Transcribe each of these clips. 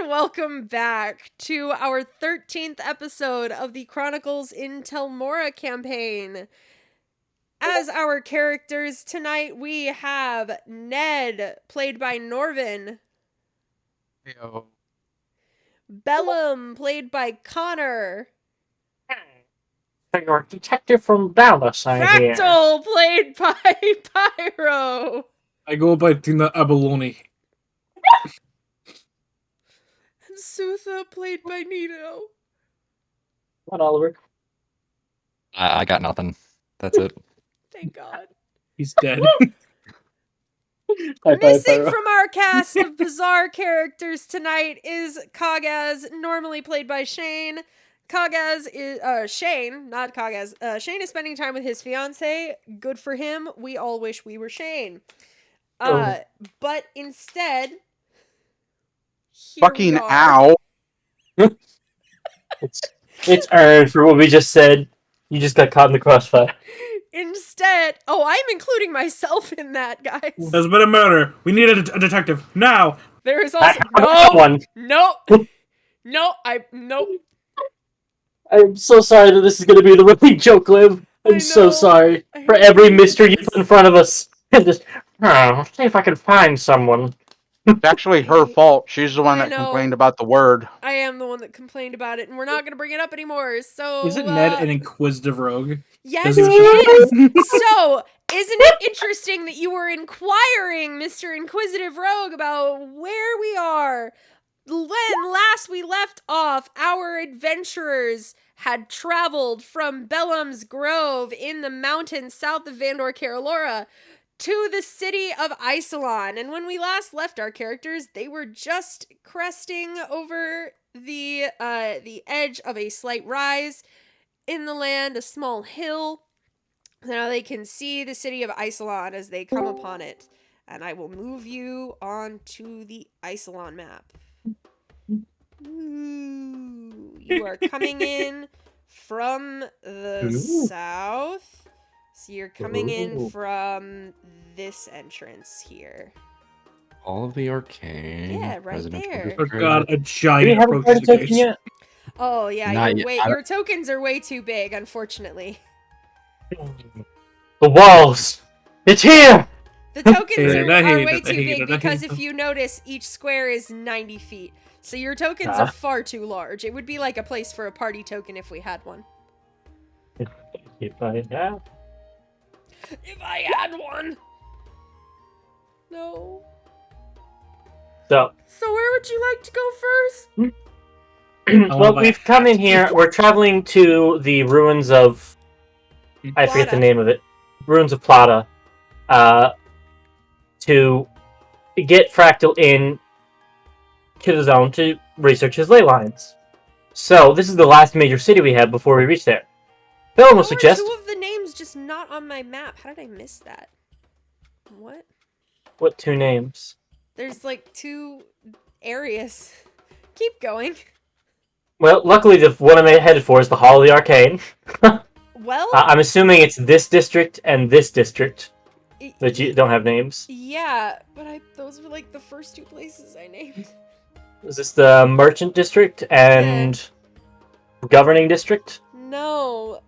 welcome back to our 13th episode of the Chronicles in Telmora campaign. As our characters tonight, we have Ned, played by Norvin. Heyo. Bellum, played by Connor. You're a detective from Dallas, I hear. Fractal, played by Pyro. I go by Tina Abalone. And Sutha, played by Nito. What, Oliver? I got nothing. That's it. Thank God. He's dead. Missing from our cast of bizarre characters tonight is Kagaz, normally played by Shane. Kagaz is Shane, not Kagaz. Shane is spending time with his fiance. Good for him. We all wish we were Shane. But instead, Fucking ow. It's earned for what we just said. You just got caught in the crossfire. Instead, I'm including myself in that, guys. There's been a murder. We need a detective now. There is also nope. I'm so sorry that this is going to be the running joke, Liv. I'm so sorry for every mystery you put in front of us. And just, see if I can find someone. It's actually her fault. She's the one that complained about the word. I am the one that complained about it, and we're not going to bring it up anymore, so... Isn't Ned an inquisitive rogue? Yes, he is! So, isn't it interesting that you were inquiring, Mr. Inquisitive Rogue, about where we are? When last we left off, our adventurers had traveled from Bellum's Grove in the mountains south of Vandor Carolora to the city of Isolon. And when we last left our characters, they were just cresting over the edge of a slight rise in the land, a small hill. Now they can see the city of Isolon as they come upon it. And I will move you on to the Isolon map. Ooh, you are coming in from the south. So you're coming in from this entrance here. All of the arcane. Yeah, right there. Oh god, a Do we giant have a approaches the token gates. yet? Oh yeah, Not yet. your tokens are way too big, unfortunately. The walls! It's here! The tokens Yeah, are I hate way it, I too hate big it, I because hate if it. you notice, each square is 90 feet. So your tokens are far too large. It would be like a place for a party token if we had one. If I have. If I had one! No. So, where would you like to go first? well, we've come in here. We're traveling to the ruins of... I forget the name of it. Ruins of Plata. To get Fractal in to the zone to research his ley lines. So, this is the last major city we have before we reach there. Bill will suggest... two of the names just not on my map? How did I miss that? What? What two names? There's like two areas. Keep going. Well, luckily the one I'm headed for is the Hall of the Arcane. Well... I'm assuming it's this district and this district that you don't have names. Yeah, but those were like the first two places I named. Is this the Merchant District and Governing District? No.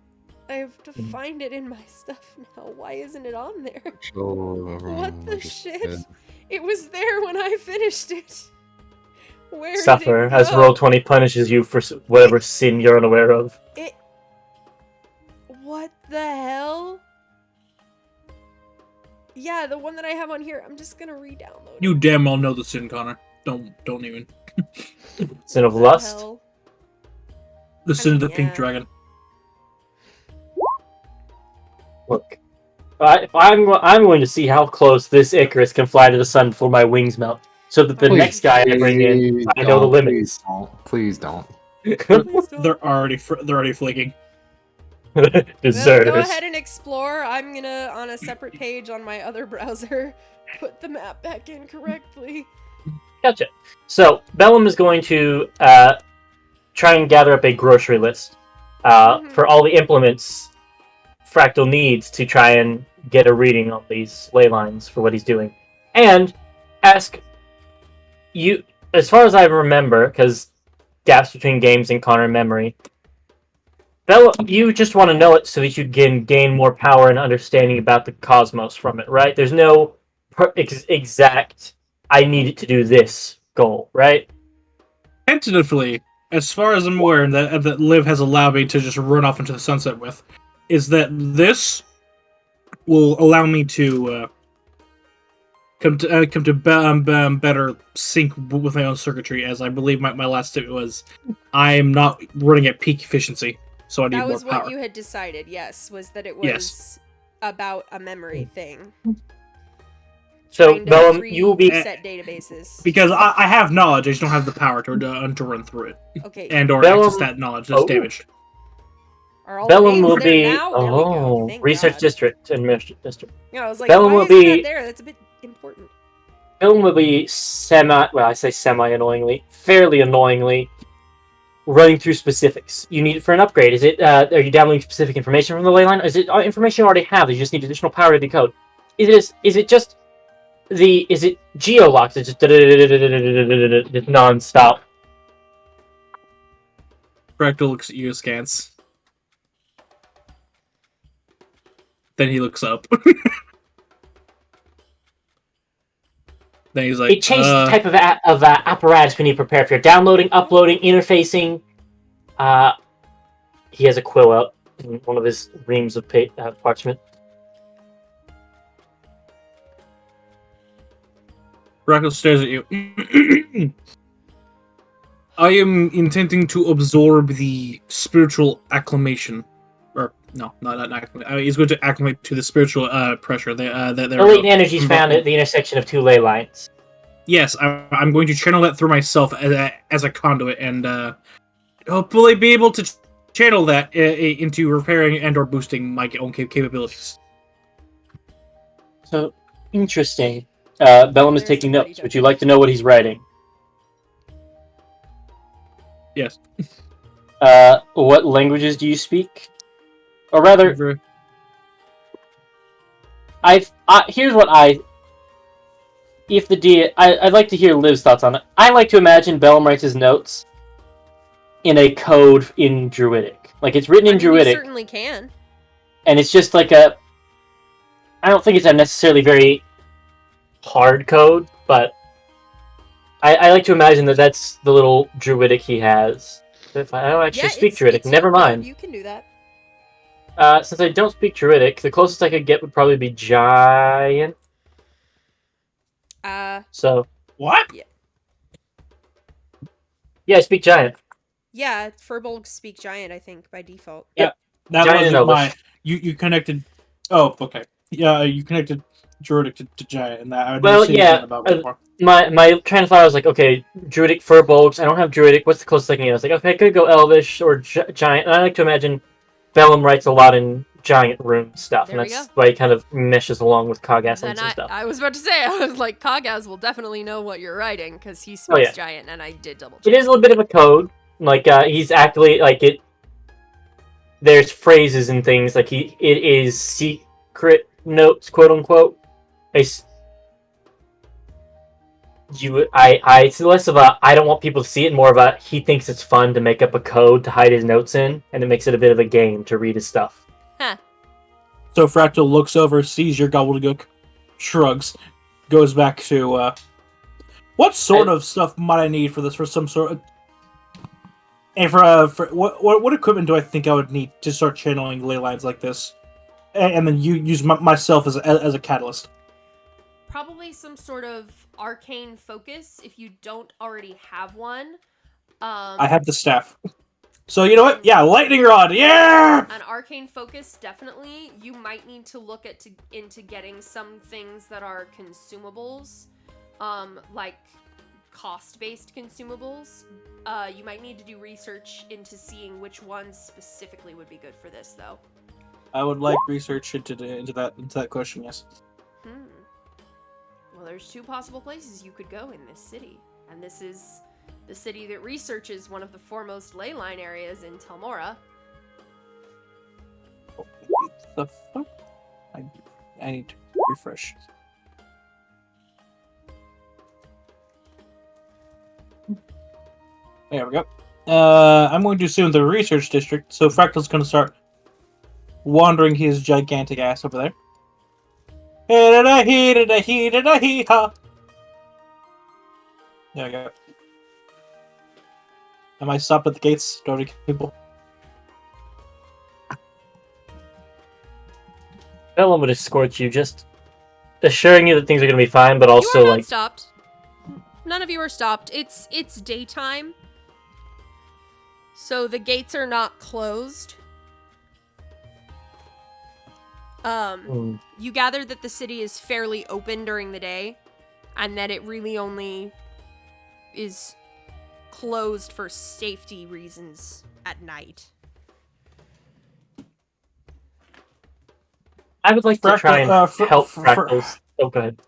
I have to find it in my stuff now. Why isn't it on there? What the shit? It was there when I finished it. Where Suffer did it as go? Roll20 punishes you for whatever sin you're unaware of. What the hell? Yeah, the one that I have on here. I'm just gonna re-download it. You damn well know the sin, Connor. Don't even. Sin of What the Lust? hell? The sin of the yeah. pink dragon. Look, I'm going to see how close this Icarus can fly to the sun before my wings melt, so that the next guy I bring in, I know the limits. Please don't. Please don't. They're already flaking. Deserters. Well, go ahead and explore. I'm gonna, on a separate page on my other browser, put the map back in correctly. Gotcha. So, Bellum is going to try and gather up a grocery list for all the implements Fractal needs to try and get a reading on these ley lines for what he's doing. And ask you, as far as I remember, because gaps between games and Connor memory, Bella, you just want to know it so that you can gain more power and understanding about the cosmos from it, right? There's no exact, I need it to do this goal, right? Tentatively, as far as I'm aware, that Liv has allowed me to just run off into the sunset with, is that this will allow me to come to better sync with my own circuitry, as I believe my last tip was, I'm not running at peak efficiency, so I need more power. That was what you had decided, yes, was that it was about a memory thing. So, Bellum, you will be... set databases. Because I have knowledge, I just don't have the power to run through it. Okay. And or Bellum, access that knowledge that's damaged. Bellum will be... Research God. District and Mission District. Yeah, I was like, Bellum why will is that be... there? That's a bit important. Bellum will be semi-annoyingly, fairly annoyingly, running through specifics. You need it for an upgrade. Is it, are you downloading specific information from the ley line? Is it information you already have that you just need additional power to decode? Is it just... Is it geolocked? It's just non-stop. Fractal looks at you askance. Then he looks up. Then he's like, it changes the type of apparatus we need to prepare for. Downloading, uploading, interfacing. He has a quill out in one of his reams of parchment. Fractal stares at you. I am intending to absorb the spiritual acclimation. Or, no, not acclimate. He's going to acclimate to the spiritual pressure. The latent energy is found at the intersection of two ley lines. Yes, I'm going to channel that through myself as a conduit, and hopefully be able to channel that into repairing and or boosting my own capabilities. So, interesting. Bellum is taking notes. Would you like to know what he's writing? Yes. What languages do you speak? Or rather, here's what I'd like to hear Liv's thoughts on it. I like to imagine Bellum writes his notes in a code in Druidic. Like, it's written in Druidic. We certainly can. And it's just like I don't think it's a necessarily very hard code, but I like to imagine that that's the little Druidic he has. If I don't actually speak Druidic, never mind. You can do that. Since I don't speak Druidic, the closest I could get would probably be Giant. So... What? Yeah, I speak Giant. Yeah, Furbolgs speak Giant, I think, by default. Yeah, that Giant was my... You connected... Oh, okay. Yeah, you connected Druidic to Giant, and that I well, yeah. My train of thought was like, okay, Druidic, Furbolgs. I don't have Druidic. What's the closest I can get? I was like, okay, I could go Elvish or Giant. And I like to imagine Bellum writes a lot in Giant rune stuff, and that's why he kind of meshes along with Cogas and some stuff. I was about to say, I was like, Cogas will definitely know what you're writing, because he speaks Giant, and I did double check. It is a little bit of a code. Like, he's actually, like, there's phrases and things, like, it is secret notes, quote-unquote. It's less of a, I don't want people to see it, more of a, he thinks it's fun to make up a code to hide his notes in, and it makes it a bit of a game to read his stuff. Huh. So Fractal looks over, sees your gobbledygook, shrugs, goes back to, what sort of stuff might I need for this, for some sort of... And for what equipment do I think I would need to start channeling ley lines like this? And then use myself as a catalyst. Probably some sort of arcane focus, if you don't already have one. I have the staff. So, you know what? Yeah, lightning rod! Yeah! An arcane focus, definitely. You might need to look into getting some things that are consumables. Like cost-based consumables. You might need to do research into seeing which ones specifically would be good for this, though. I would like research into that question, yes. Well, there's two possible places you could go in this city. And this is the city that researches one of the foremost ley line areas in Telmora. What the fuck? I need to refresh. There we go. I'm going to assume the research district, so Fractal's going to start wandering his gigantic ass over there. There we go. Am I stopped at the gates? Go to people. Bellum would escort you, just assuring you that things are going to be fine, but also you are not like stopped. None of you are stopped. It's daytime, so the gates are not closed. You gather that the city is fairly open during the day, and that it really only is closed for safety reasons at night. I would like to try and help Fractals. Oh, go ahead.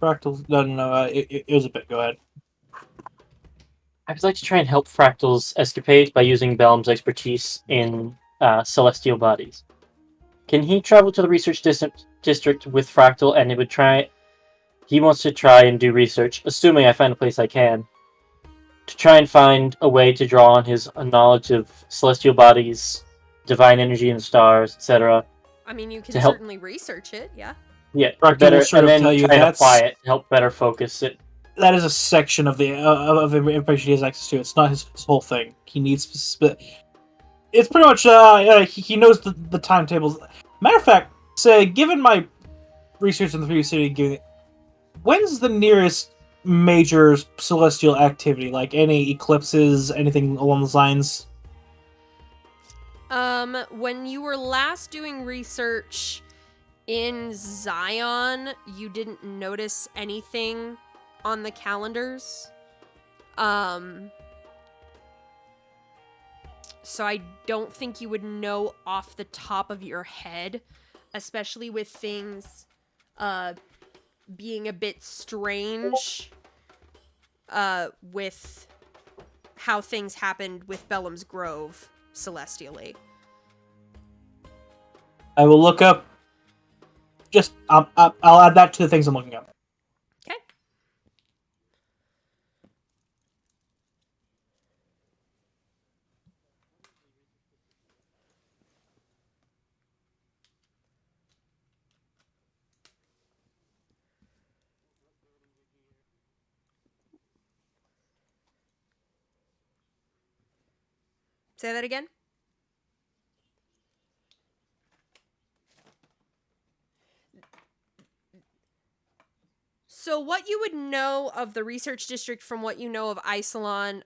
Fractals. No. It was a bit. Go ahead. I would like to try and help Fractal's escapade by using Bellum's expertise in celestial bodies. Can he travel to the research district with Fractal, and he wants to try and do research, assuming I find a place I can, to try and find a way to draw on his knowledge of celestial bodies, divine energy in stars, etc. I mean, you can certainly research it, yeah. Yeah, Fractal better, will and then tell you try and apply it to help better focus it. That is a section of the information he has access to. It's not his whole thing. He needs. It's pretty much. He knows the timetables. Matter of fact, given my research in the previous city, when's the nearest major celestial activity? Like any eclipses, anything along those lines? When you were last doing research in Zion, you didn't notice anything on the calendars. So I don't think you would know off the top of your head, especially with things being a bit strange with how things happened with Bellum's Grove celestially. I will look up. I'll add that to the things I'm looking up. Okay. Say that again. So what you would know of the research district from what you know of Isilon,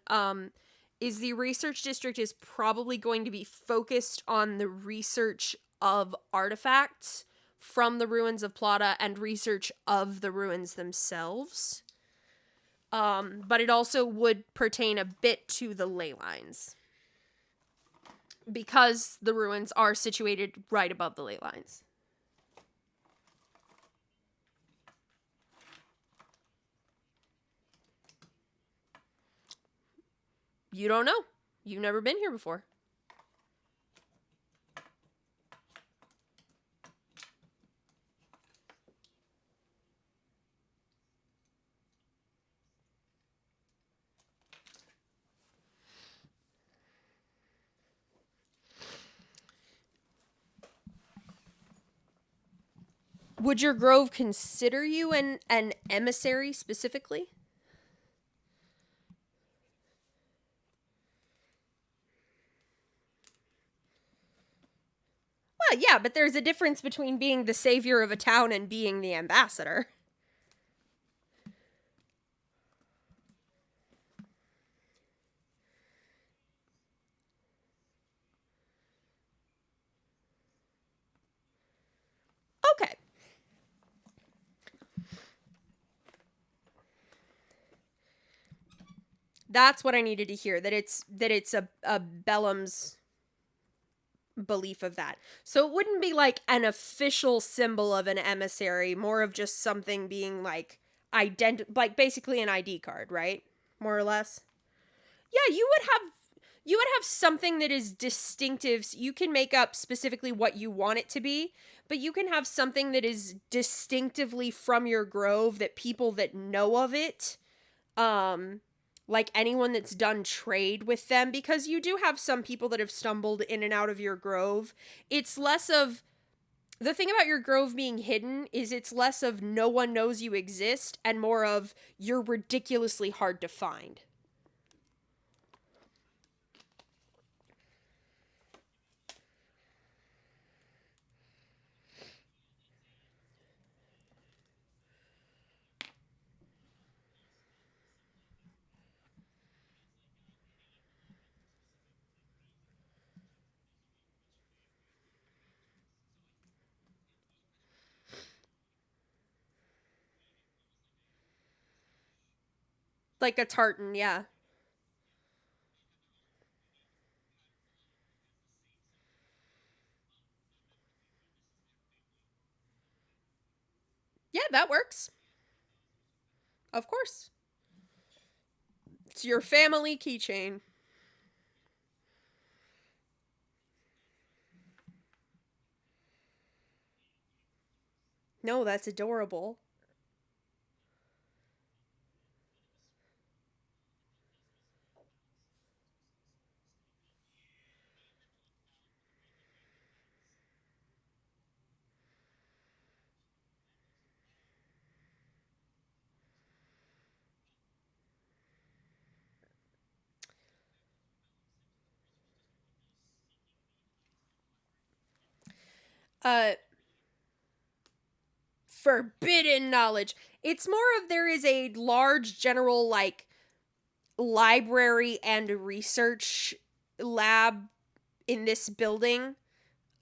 is the research district is probably going to be focused on the research of artifacts from the ruins of Plata and research of the ruins themselves. But it also would pertain a bit to the ley lines, because the ruins are situated right above the ley lines. You don't know. You've never been here before. Would your grove consider you an emissary specifically? Well, yeah, but there's a difference between being the savior of a town and being the ambassador. Okay. That's what I needed to hear, that it's a Bellum's belief of that. So it wouldn't be like an official symbol of an emissary, more of just something being like like basically an ID card, right? More or less. Yeah, you would have something that is distinctive. So you can make up specifically what you want it to be, but you can have something that is distinctively from your grove that people that know of it like anyone that's done trade with them, because you do have some people that have stumbled in and out of your grove. It's less of the thing about your grove being hidden is it's less of no one knows you exist and more of you're ridiculously hard to find. Like a tartan, yeah. Yeah, that works. Of course. It's your family keychain. No, that's adorable. Uh, forbidden knowledge. It's more of there is a large general, like, library and research lab in this building.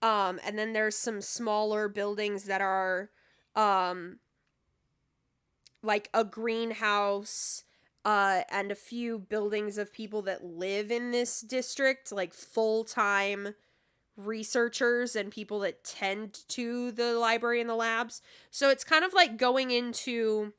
And then there's some smaller buildings that are, um, like a greenhouse, and a few buildings of people that live in this district, like full-time researchers and people that tend to the library and the labs. So it's kind of like going into,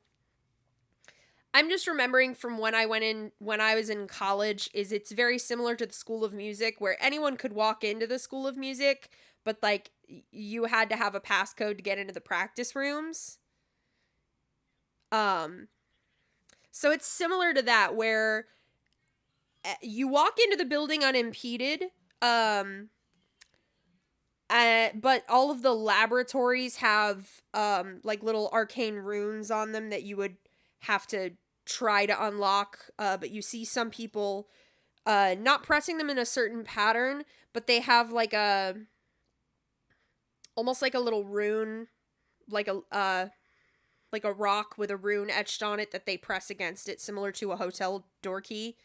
I'm just remembering from when I went in when I was in college, is it's very similar to the School of Music where anyone could walk into the School of Music, but like you had to have a passcode to get into the practice rooms. Um so it's similar to that where you walk into the building unimpeded. But all of the laboratories have like little arcane runes on them that you would have to try to unlock. But you see some people not pressing them in a certain pattern, but they have like a almost like a little rune, like a rock with a rune etched on it that they press against it, similar to a hotel door key.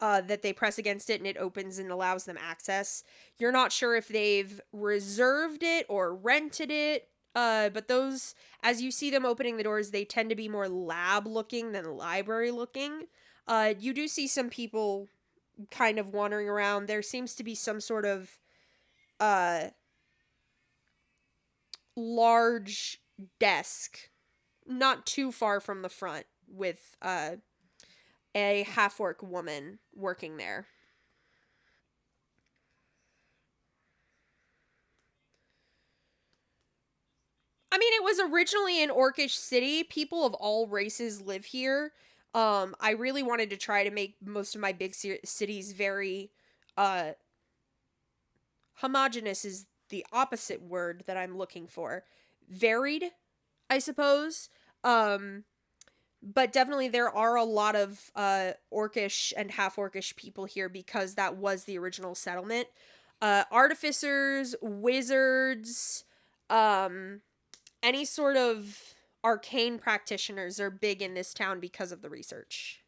That they press against it and it opens and allows them access. You're not sure if they've reserved it or rented it, but those, as you see them opening the doors, they tend to be more lab looking than library looking. You do see some people kind of wandering around. There seems to be some sort of uh, large desk not too far from the front with a half-orc woman working there. I mean, it was originally an orcish city. People of all races live here. I really wanted to try to make most of my big cities very uh homogenous is the opposite word that I'm looking for. Varied, I suppose. Um but definitely there are a lot of orcish and half orcish people here because that was the original settlement. Artificers, wizards, um any sort of arcane practitioners are big in this town because of the research.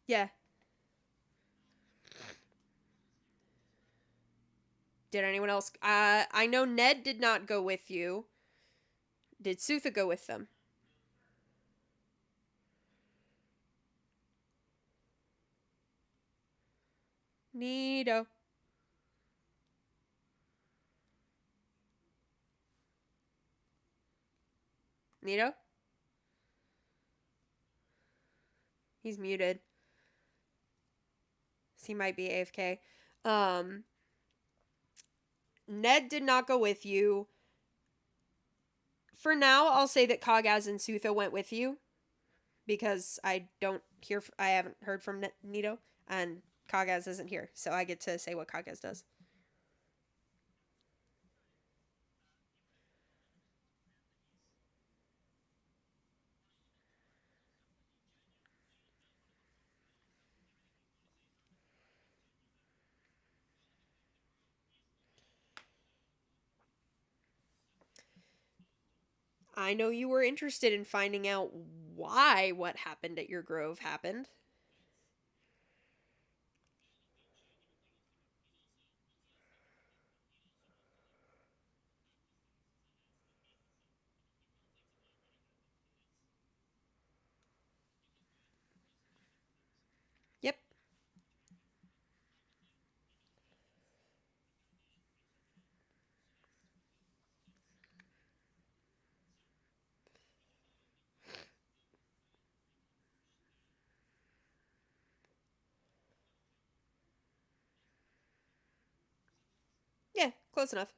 Yeah. Did anyone else? I know Ned did not go with you. Did Sutha go with them? Neato. Neato? He's muted. He might be AFK. Um, Ned did not go with you. For now, I'll say that Kagaz and Sutho went with you because I haven't heard from Nito, and Kagaz isn't here, so I get to say what Kagaz does. I know you were interested in finding out why what happened at your grove happened. Yep. Yeah, close enough.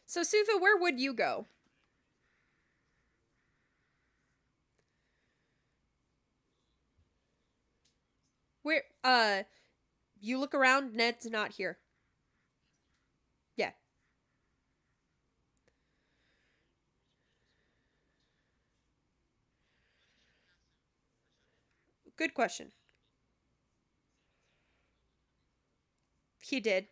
So, Sutha, where would you go? Where, you look around, Ned's not here. Yeah. Good question. He did.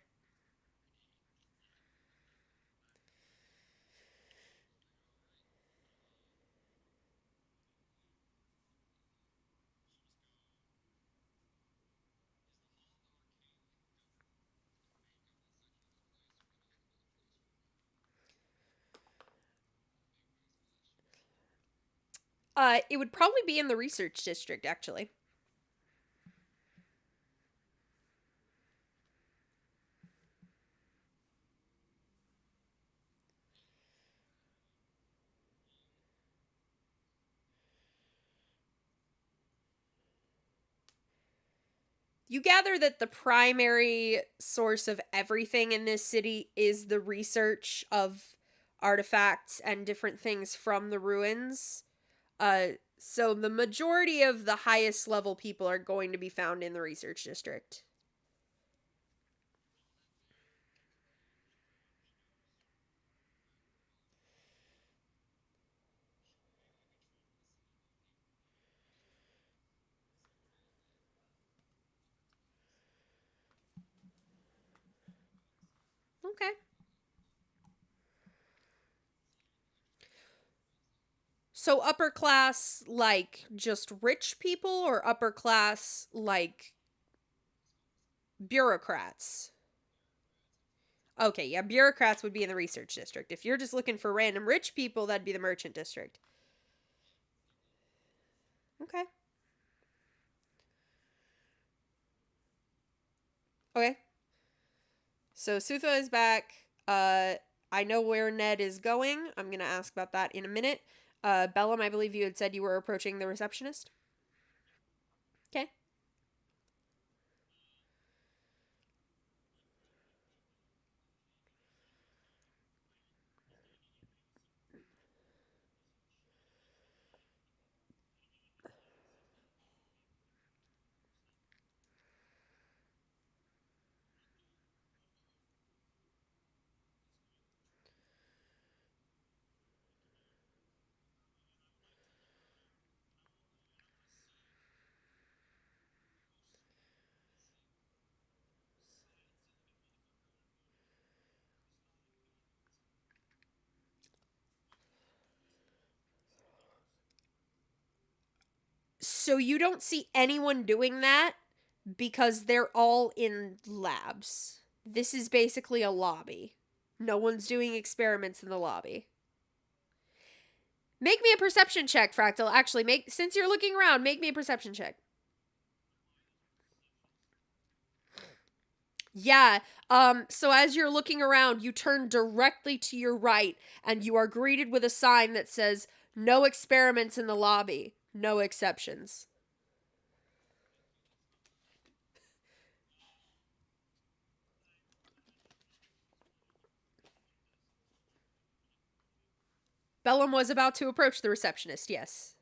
It would probably be in the research district, actually. You gather that the primary source of everything in this city is the research of artifacts and different things from the ruins. So the majority of the highest level people are going to be found in the research district. Okay. So upper class, like just rich people, or upper class, like bureaucrats? Okay, yeah, bureaucrats would be in the research district. If you're just looking for random rich people, that'd be the merchant district. Okay. Okay. So Sutha is back. I know where Ned is going. I'm gonna ask about that in a minute. Bellum, I believe you had said you were approaching the receptionist. Okay. So you don't see anyone doing that because they're all in labs. This is basically a lobby. No one's doing experiments in the lobby. Make me a perception check, Fractal. Actually, since you're looking around, make me a perception check. Yeah. So as you're looking around, you turn directly to your right and you are greeted with a sign that says, "No experiments in the lobby. No exceptions." Bellum was about to approach the receptionist, yes.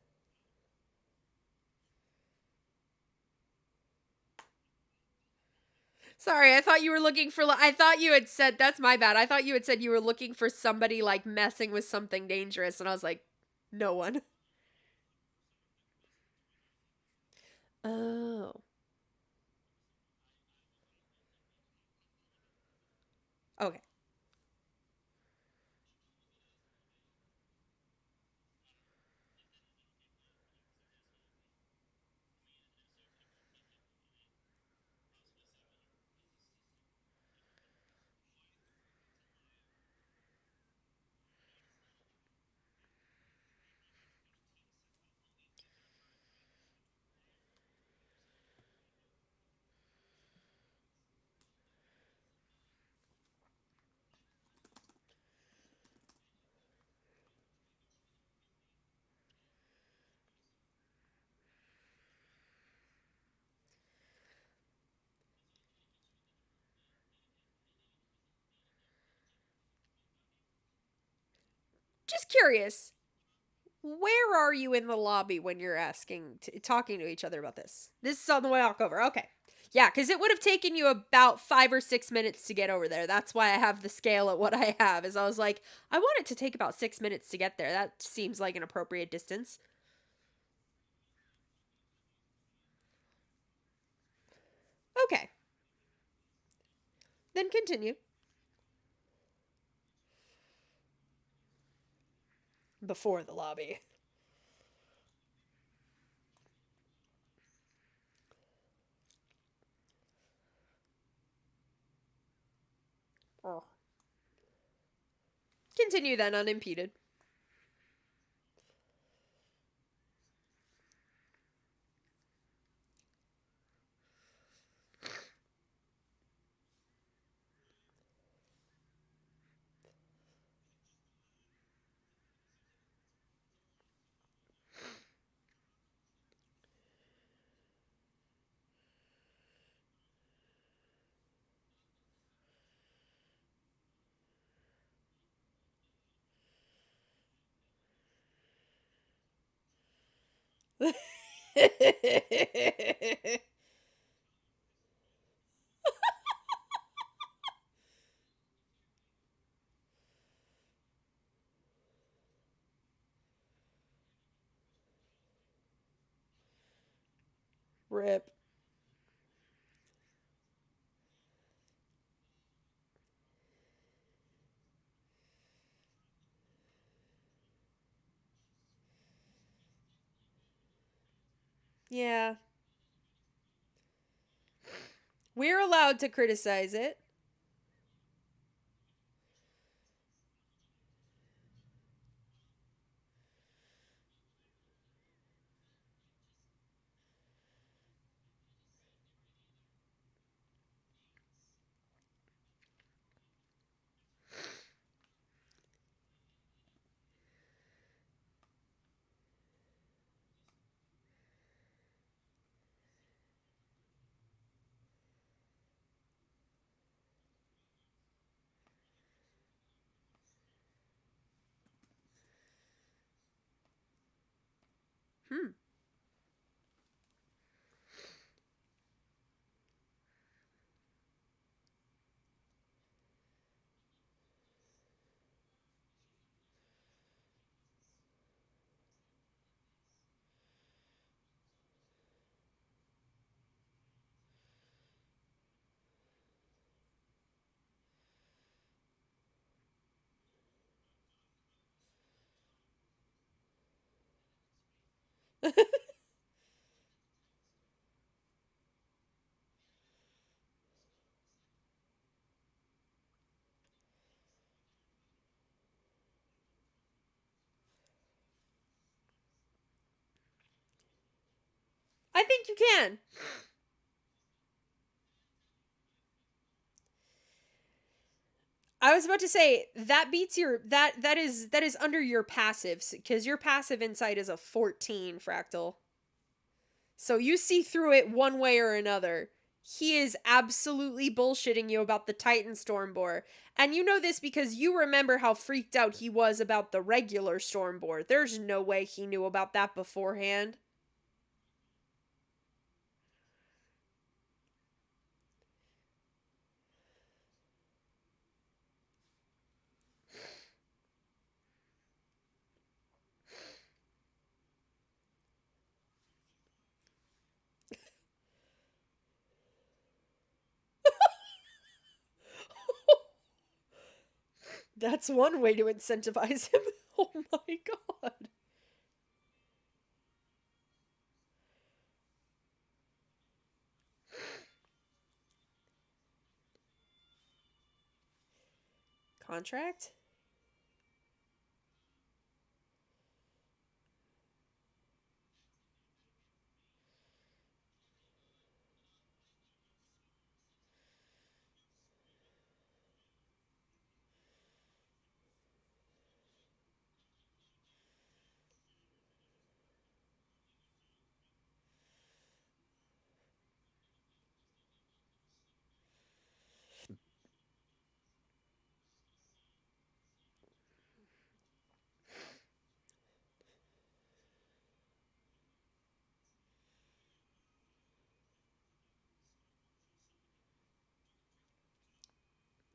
Sorry, I thought you were looking for. I thought you had said. That's my bad. I thought you had said you were looking for somebody like messing with something dangerous, and I was like, no one. Oh. Okay. Just curious. Where are you in the lobby when you're talking to each other about this? This is on the way walk over. Okay. Yeah, because it would have taken you about 5 or 6 minutes to get over there. That's why I have the scale at what I have. Is I was like, I want it to take about 6 minutes to get there. That seems like an appropriate distance. Okay. Then continue. Before the lobby. Oh. Continue then, unimpeded. Rip. Yeah. We're allowed to criticize it. Hmm. I think you can. I was about to say that beats your that is under your passives because your passive insight is a 14, Fractal. So you see through it one way or another. He is absolutely bullshitting you about the Titan Stormboar. And you know this because you remember how freaked out he was about the regular Stormboar. There's no way he knew about that beforehand. That's one way to incentivize him. Oh my god. Contract?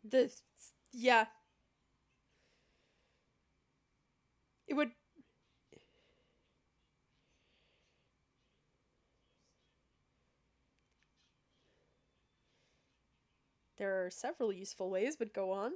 The yeah. It would There are several useful ways, but go on.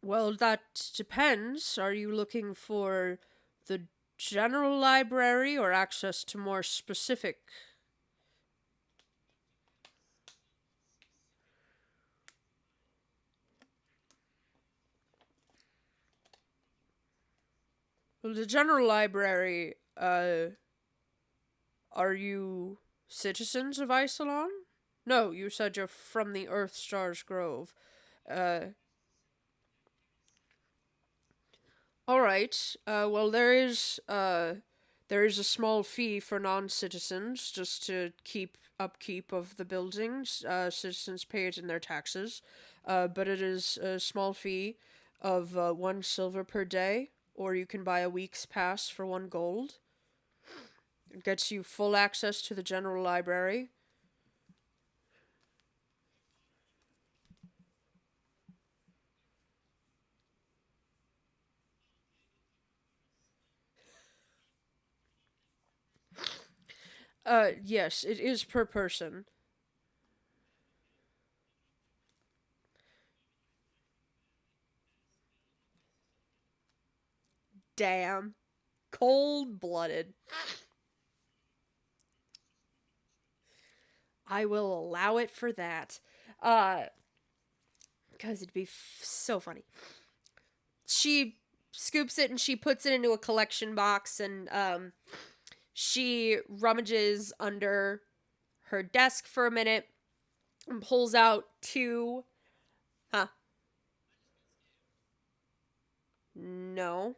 Well, that depends. Are you looking for the general library or access to more specific? Well, the general library, are you citizens of Isolon? No, you said you're from the Earth Stars Grove. Uh, all right. Well, there is a small fee for non-citizens just to keep upkeep of the buildings. Citizens pay it in their taxes, but it is a small fee of 1 silver per day, or you can buy a week's pass for 1 gold. It gets you full access to the general library. Yes, it is per person. Damn. Cold-blooded. I will allow it for that. Because it'd be so funny. She scoops it and she puts it into a collection box and, she rummages under her desk for a minute and pulls out 2. Huh? No.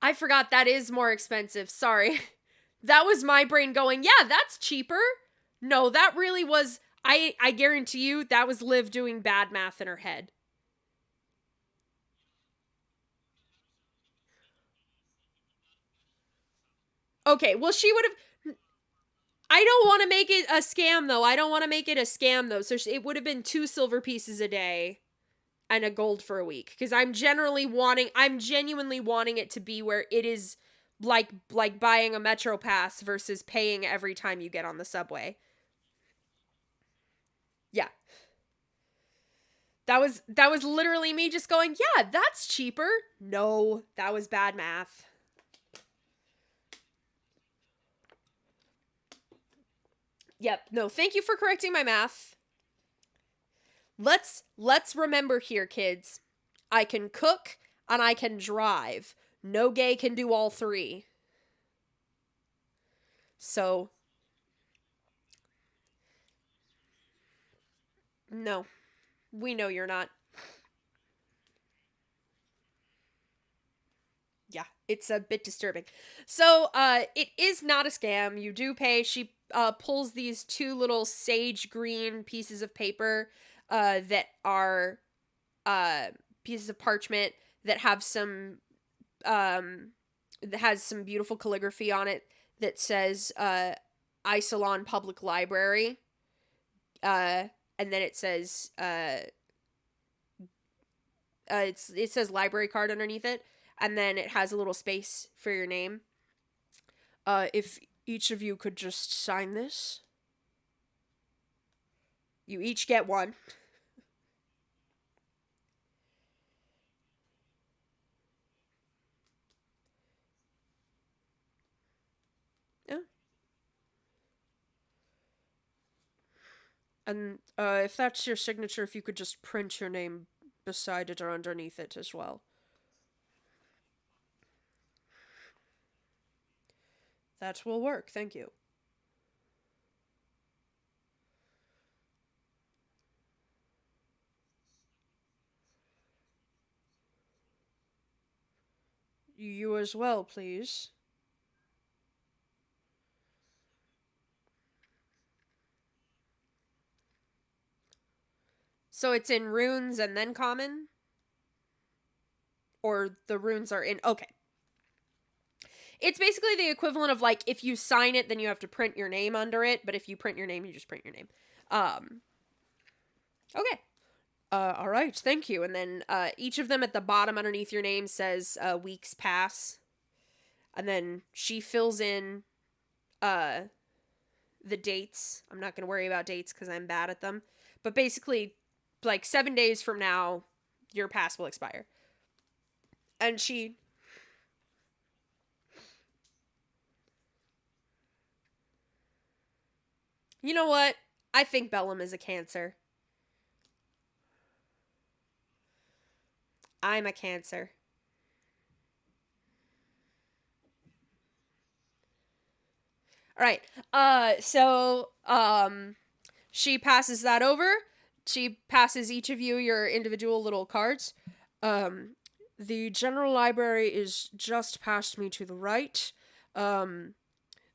I forgot that is more expensive. Sorry. That was my brain going, yeah, that's cheaper. No, that really was... I guarantee you that was Liv doing bad math in her head. Okay, well, she would have... I don't want to make it a scam, though. I don't want to make it a scam, though. So it would have been 2 silver pieces a day and a gold for a week. Because I'm genuinely wanting it to be where it is like buying a Metro Pass versus paying every time you get on the subway. Yeah. That was literally me just going, yeah, that's cheaper. No, that was bad math. Yep, no, thank you for correcting my math. Let's remember here, kids. I can cook and I can drive. No gay can do all 3. So, no. We know you're not. Yeah, it's a bit disturbing. So, it is not a scam. You do pay. She pulls these 2 little sage green pieces of paper that are pieces of parchment that have some that has some beautiful calligraphy on it that says Isolon Public Library. And then it says it says library card underneath it, and then it has a little space for your name. If each of you could just sign this. You each get one. Yeah. And if that's your signature, if you could just print your name beside it or underneath it as well. That will work, thank you. You as well, please. So it's in runes and then common? Or the runes are in... Okay. It's basically the equivalent of, like, if you sign it, then you have to print your name under it, but if you print your name, you just print your name. Okay. Alright, thank you. And then, each of them at the bottom underneath your name says, weeks pass. And then she fills in, the dates. I'm not gonna worry about dates, because I'm bad at them. But basically, like, 7 days from now, your pass will expire. And she... You know what? I think Bellum is a Cancer. I'm a Cancer. Alright, so, she passes that over. She passes each of you your individual little cards. The general library is just past me to the right.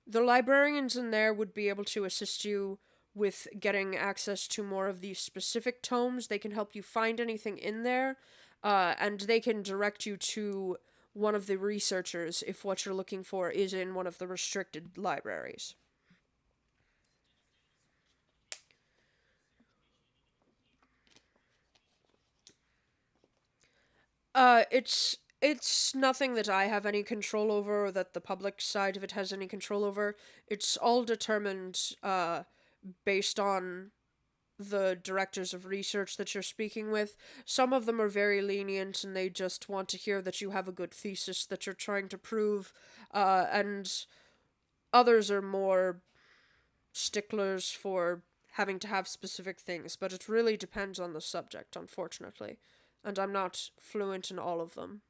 The librarians in there would be able to assist you with getting access to more of these specific tomes. They can help you find anything in there, and they can direct you to one of the researchers if what you're looking for is in one of the restricted libraries. It's nothing that I have any control over or that the public side of it has any control over. It's all determined based on the directors of research that you're speaking with. Some of them are very lenient and they just want to hear that you have a good thesis that you're trying to prove, and others are more sticklers for having to have specific things, but it really depends on the subject, unfortunately, and I'm not fluent in all of them.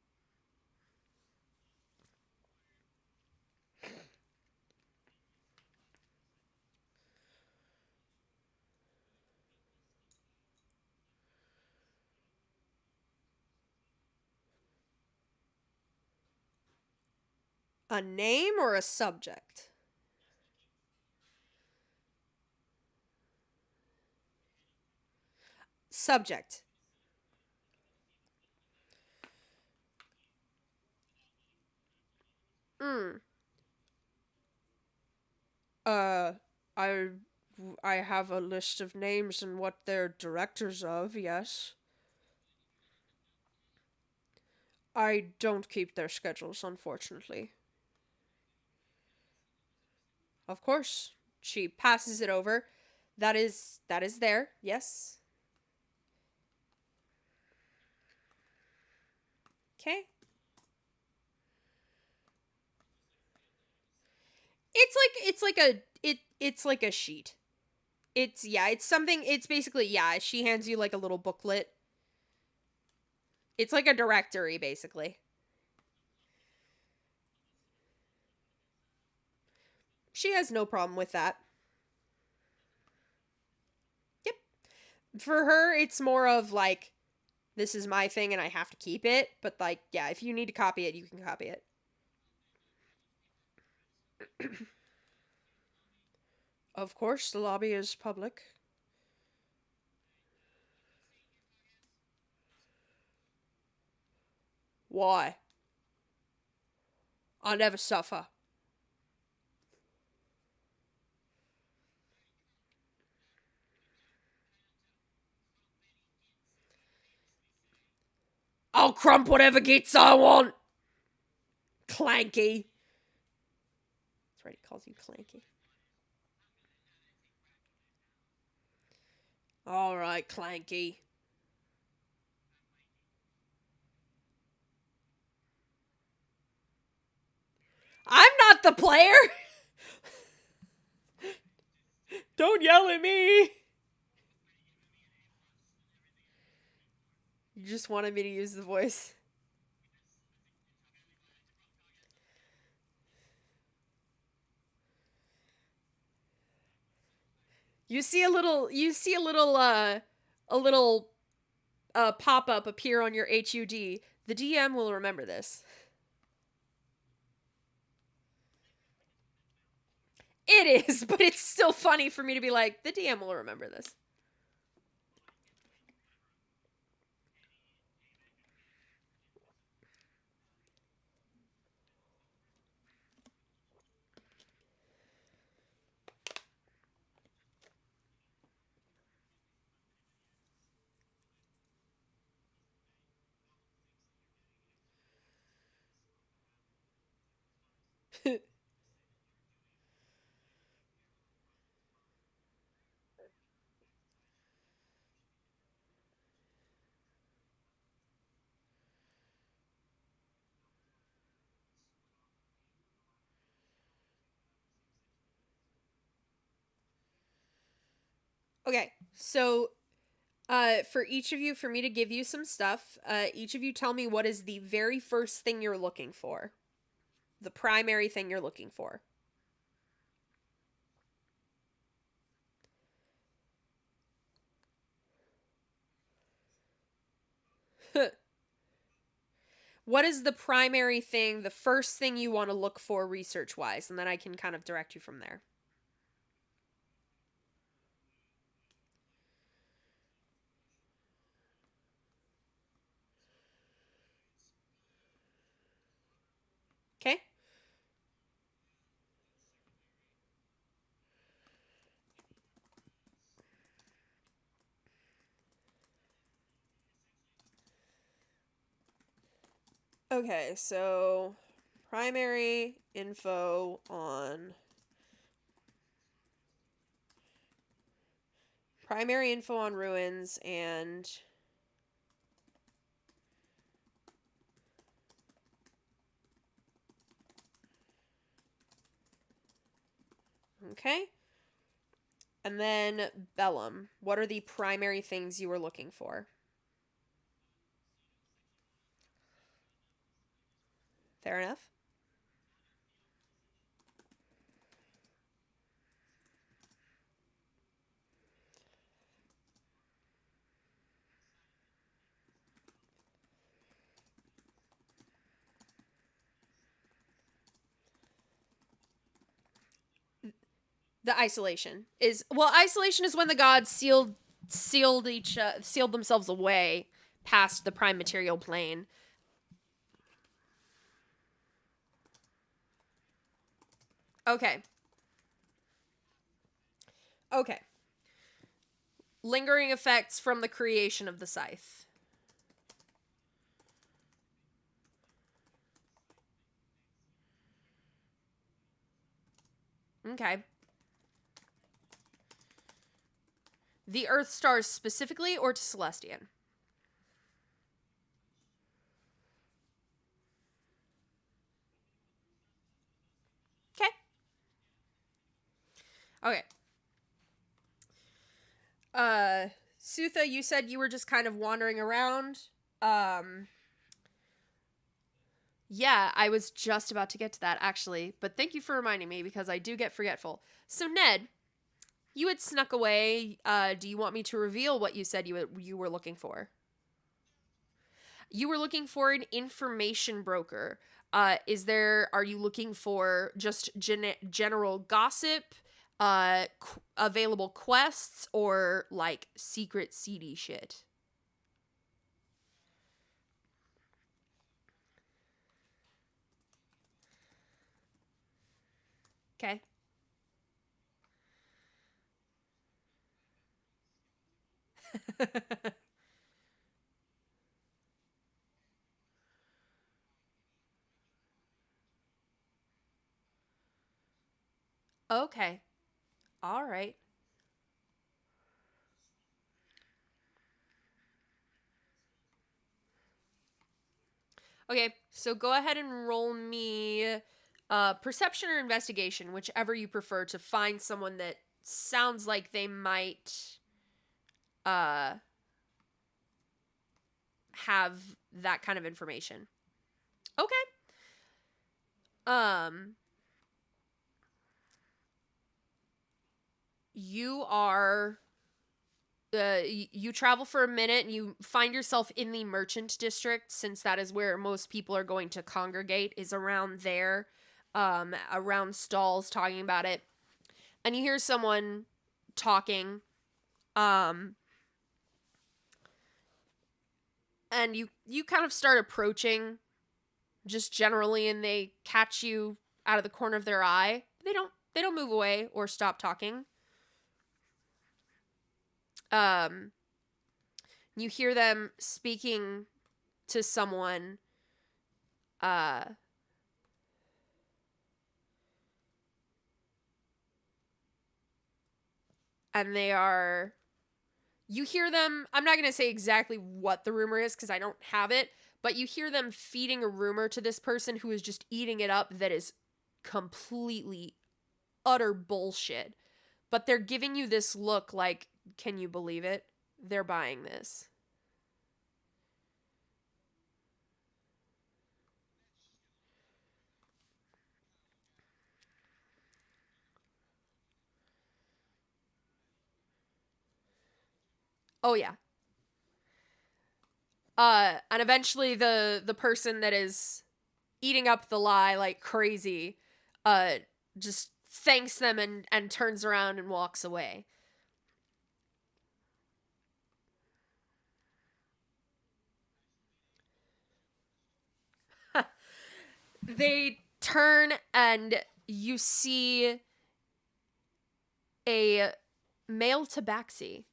A name or a subject? Subject. Mm. Uh, I I have a list of names and what they're directors of, yes. I don't keep their schedules, unfortunately. Of course. She passes it over. That is there, yes. Okay. It's like a sheet. It's something, it's basically, she hands you like a little booklet. It's like a directory, basically. She has no problem with that. Yep. For her, it's more of like, this is my thing and I have to keep it. But like, yeah, if you need to copy it, you can copy it. Of course, the lobby is public. Why? I never suffer. I'll crump whatever gits I want. Clanky. That's right, he calls you Clanky. Alright, Clanky. I'm not the player! Don't yell at me! You just wanted me to use the voice. You see a little pop-up appear on your HUD. The DM will remember this. It is, but it's still funny for me to be like, the DM will remember this. Okay, so for each of you, for me to give you some stuff, each of you tell me what is the very first thing you're looking for. The primary thing you're looking for. What is the primary thing, the first thing you want to look for research-wise? And then I can kind of direct you from there. Okay? Okay, so primary info on ruins and okay. And then Bellum. What are the primary things you were looking for? Fair enough. The isolation is isolation is when the gods sealed themselves away past the prime material plane. Okay. Okay. Lingering effects from the creation of the scythe. Okay. The Earth stars specifically or to Celestian? Okay. Okay. Sutha, you said you were just kind of wandering around. Yeah, I was just about to get to that actually, but thank you for reminding me because I do get forgetful. So Ned, you had snuck away. Do you want me to reveal what you said you were looking for? You were looking for an information broker. Are you looking for just general gossip, available quests, or like secret seedy shit? Okay. Okay. All right. Okay, so go ahead and roll me perception or investigation, whichever you prefer, to find someone that sounds like they might uh, have that kind of information. Okay. Um, you are you travel for a minute and you find yourself in the merchant district, since that is where most people are going to congregate, is around there, around stalls talking about it. And you hear someone talking, um and you kind of start approaching just generally, and they catch you out of the corner of their eye. They don't move away or stop talking. um you hear them speaking to someone, uh and you hear them, I'm not going to say exactly what the rumor is because I don't have it, but you hear them feeding a rumor to this person who is just eating it up that is completely utter bullshit. But they're giving you this look like, can you believe it? They're buying this. Oh yeah. And eventually the person that is eating up the lie like crazy, uh, just thanks them and turns around and walks away. They turn and you see a male tabaxi,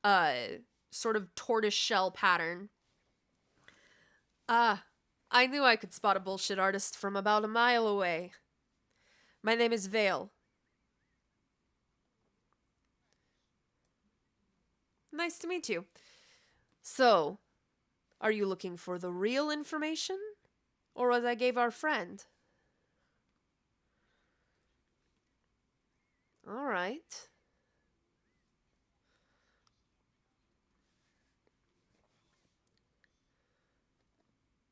uh, sort of tortoise shell pattern. Ah, I knew I could spot a bullshit artist from about a mile away. My name is Vale. Nice to meet you. So, are you looking for the real information? Or what I gave our friend? Alright.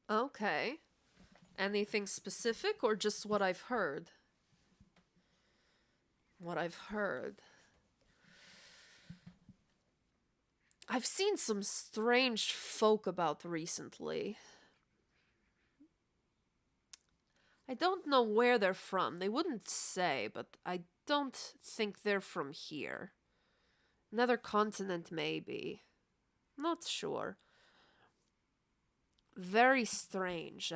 Okay. Anything specific or just what I've heard? What I've heard. I've seen some strange folk about recently. I don't know where they're from. They wouldn't say, but I don't think they're from here. Another continent, maybe. Not sure. Very strange.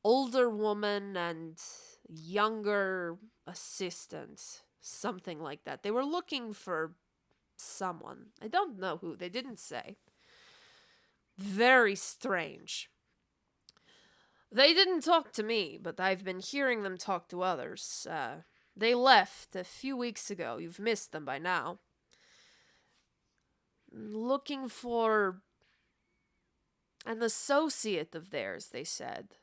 Older woman and younger assistant. Something like that. They were looking for someone. I don't know who. They didn't say. Very strange. They didn't talk to me, but I've been hearing them talk to others. They left a few weeks ago. You've missed them by now. Looking for an associate of theirs, they said.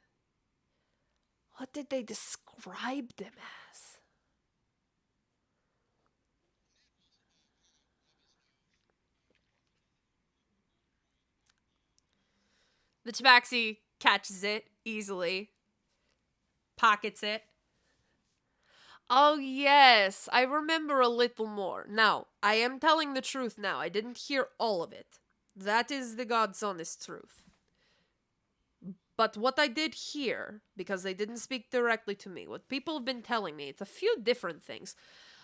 What did they describe them as? The tabaxi catches it easily, pockets it. Oh, yes, I remember a little more. Now, I am telling the truth now. I didn't hear all of it. That is the God's honest truth. But what I did hear, because they didn't speak directly to me, what people have been telling me, it's a few different things.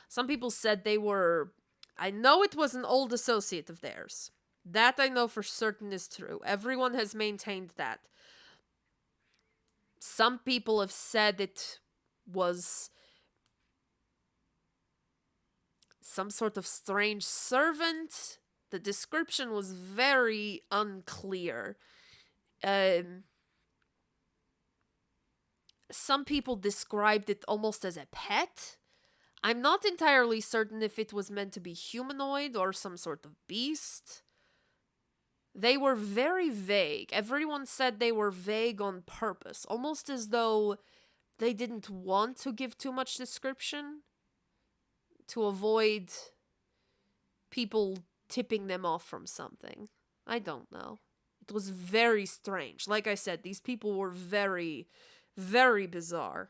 Some people said they were... I know it was an old associate of theirs. That I know for certain is true. Everyone has maintained that. Some people have said it was some sort of strange servant. The description was very unclear. Some people described it almost as a pet. I'm not entirely certain if it was meant to be humanoid or some sort of beast. They were very vague. Everyone said they were vague on purpose, almost as though they didn't want to give too much description to avoid people tipping them off from something. I don't know. It was very strange. Like I said, these people were very, very bizarre.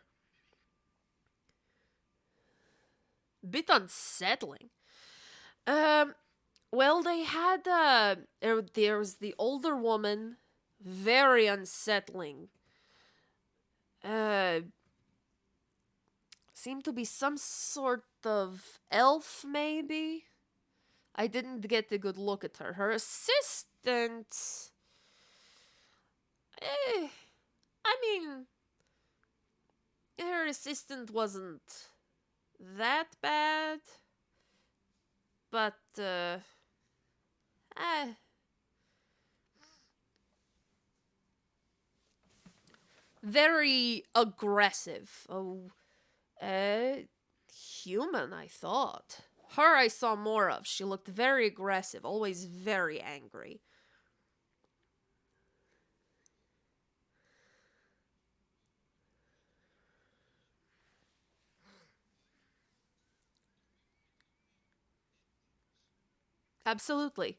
Bit unsettling. Well, they had, there was the older woman, very unsettling. Seemed to be some sort of elf, maybe? I didn't get a good look at her. Her assistant... I mean... Her assistant wasn't that bad. But, very aggressive. Oh, human, I thought. Her I saw more of. She looked very aggressive, always very angry. Absolutely.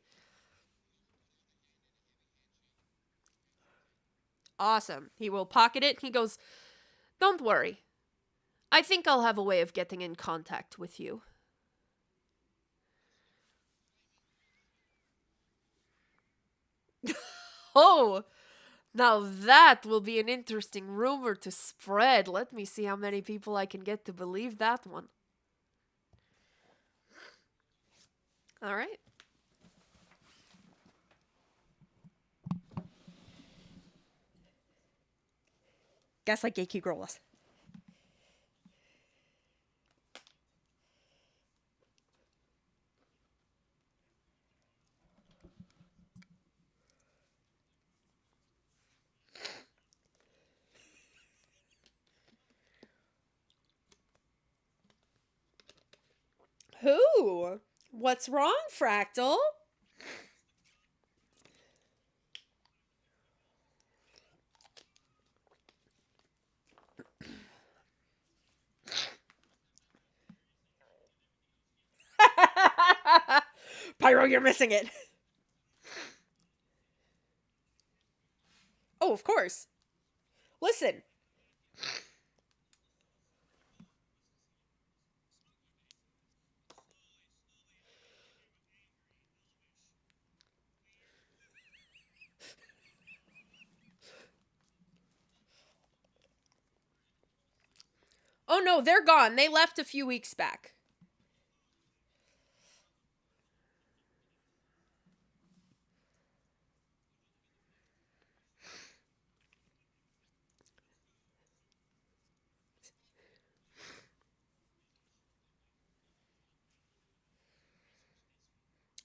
Awesome. He will pocket it. He goes, "Don't worry. I think I'll have a way of getting in contact with you." Oh, now that will be an interesting rumor to spread. Let me see how many people I can get to believe that one. All right. Gaslight Gatekeep Rollers. Who? What's wrong, Fractal? Pyro, you're missing it. Oh, of course. Listen. Oh no, they're gone. They left a few weeks back.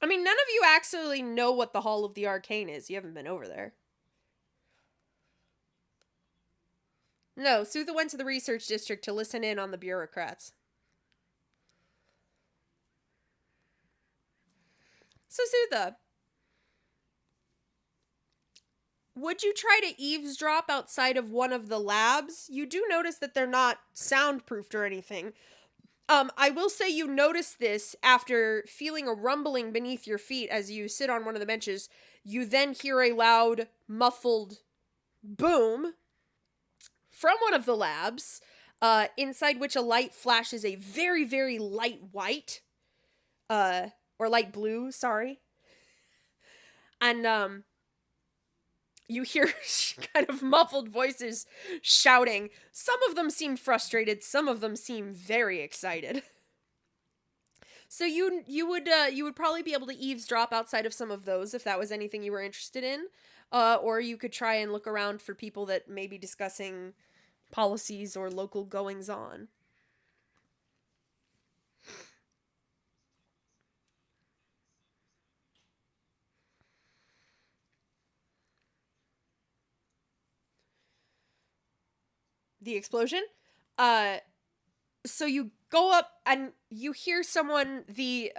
I mean, none of you actually know what the Hall of the Arcane is. You haven't been over there. No, Sutha went to the research district to listen in on the bureaucrats. So, Sutha, would you try to eavesdrop outside of one of the labs? You do notice that they're not soundproofed or anything. I will say you notice this after feeling a rumbling beneath your feet as you sit on one of the benches. You then hear a loud, muffled boom from one of the labs, inside which a light flashes a very, very light white, or light blue, sorry. And, you hear kind of muffled voices shouting. Some of them seem frustrated, some of them seem very excited. So you would probably be able to eavesdrop outside of some of those if that was anything you were interested in. Or you could try and look around for people that may be discussing policies or local goings on. The explosion? So you go up and you hear someone, the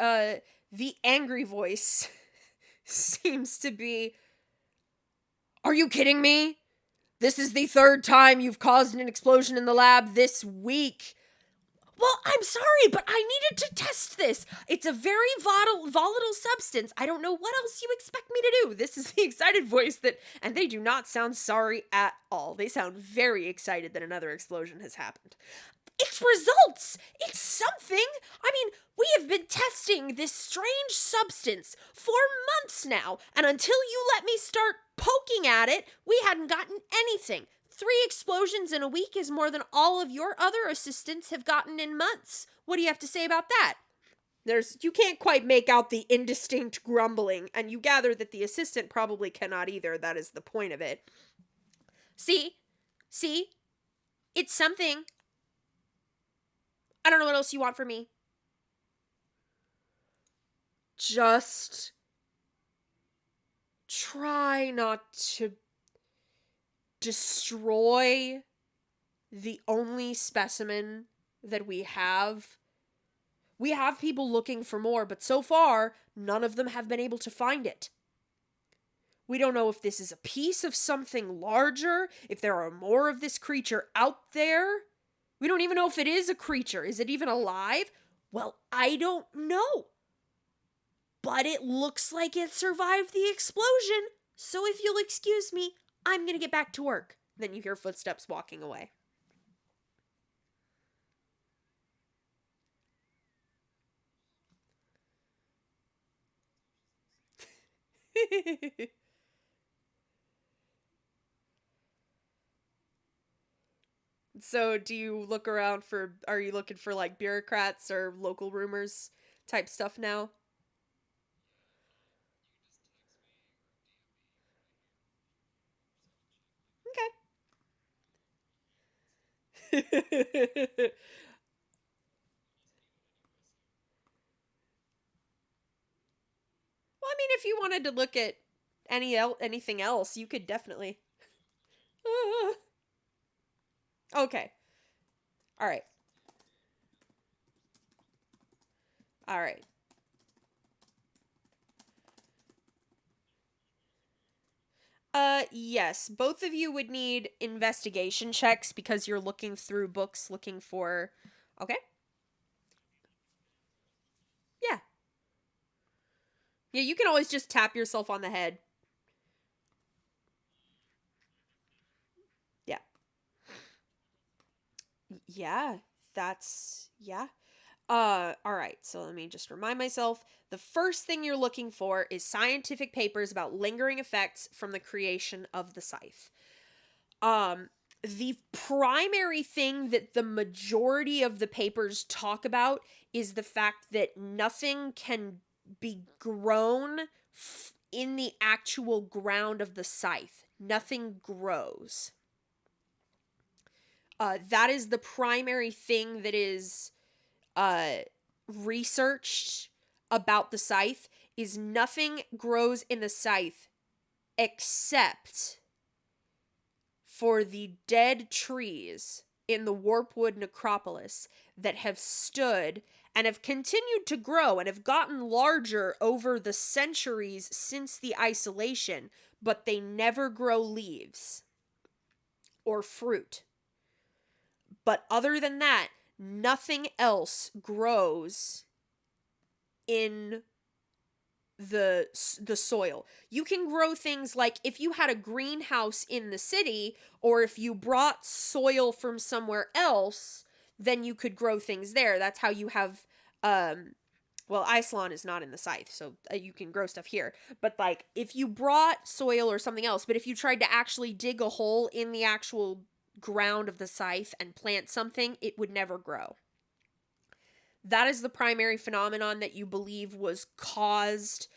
angry voice seems to be, "Are you kidding me? This is the third time you've caused an explosion in the lab this week. Well, I'm sorry, but I needed to test this. It's a very volatile substance. I don't know what else you expect me to do." This is the excited voice and they do not sound sorry at all. They sound very excited that another explosion has happened. "It's results! It's something! I mean, we have been testing this strange substance for months now, and until you let me start poking at it, we hadn't gotten anything. 3 explosions in a week is more than all of your other assistants have gotten in months. What do you have to say about that?" You can't quite make out the indistinct grumbling, and you gather that the assistant probably cannot either. That is the point of it. See? It's something. I don't know what else you want from me. Just try not to destroy the only specimen that we have. We have people looking for more, but so far, none of them have been able to find it. We don't know if this is a piece of something larger, if there are more of this creature out there. We don't even know if it is a creature. Is it even alive? Well, I don't know. But it looks like it survived the explosion. So if you'll excuse me, I'm going to get back to work. Then you hear footsteps walking away. So do you look around are you looking for like bureaucrats or local rumors type stuff now? Okay. Well, I mean, if you wanted to look at anything else, you could definitely. Okay. All right. All right. Yes. Both of you would need investigation checks because you're looking through books looking for. Okay. Yeah. Yeah, you can always just tap yourself on the head. Yeah. Yeah, yeah. All right. So let me just remind myself. The first thing you're looking for is scientific papers about lingering effects from the creation of the scythe. the primary thing that the majority of the papers talk about is the fact that nothing can be grown in the actual ground of the scythe. Nothing grows. That is the primary thing that is researched about the scythe, is nothing grows in the scythe except for the dead trees in the Warpwood necropolis that have stood and have continued to grow and have gotten larger over the centuries since the isolation, but they never grow leaves or fruit. But other than that, nothing else grows in the soil. You can grow things like if you had a greenhouse in the city, or if you brought soil from somewhere else, then you could grow things there. That's how you have well, Iceland is not in the scythe, so you can grow stuff here. But like if you brought soil or something else, but if you tried to actually dig a hole in the actual ground of the scythe and plant something, it would never grow. That is the primary phenomenon that you believe was caused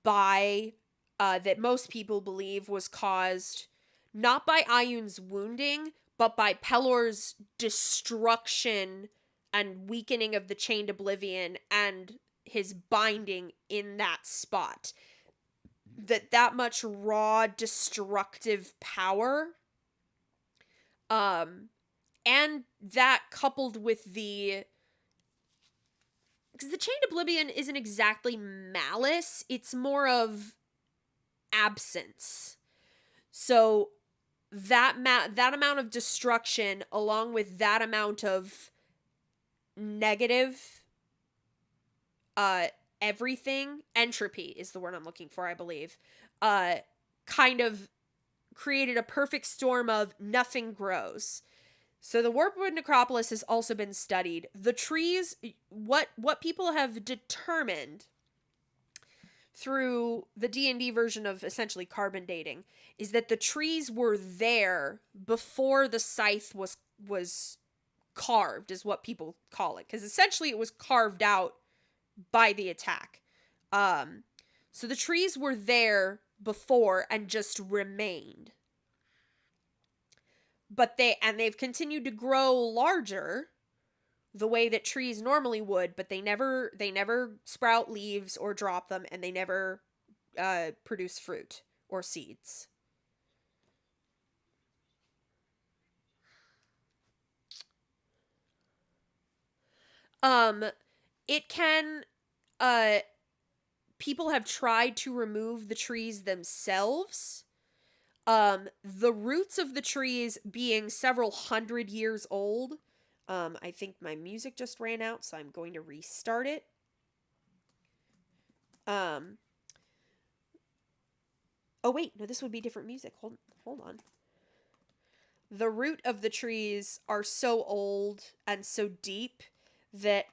by, that most people believe was caused not by Ioun's wounding, but by Pelor's destruction and weakening of the Chained Oblivion and his binding in that spot. That much raw destructive power, and that coupled with because the Chained Oblivion isn't exactly malice, it's more of absence. So that amount of destruction, along with that amount of negative everything, entropy is the word I'm looking for, I believe, kind of created a perfect storm of nothing grows. So the Warpwood Necropolis has also been studied. The trees, what people have determined through the D&D version of essentially carbon dating is that the trees were there before the scythe was carved, is what people call it, because essentially it was carved out by the attack. So the trees were there before and just remained. But they've continued to grow larger the way that trees normally would, but they never sprout leaves or drop them, and they never produce fruit or seeds. It can people have tried to remove the trees themselves. The roots of the trees being several hundred years old. I think my music just ran out, so I'm going to restart it. Oh wait, no, this would be different music. Hold on. The root of the trees are so old and so deep that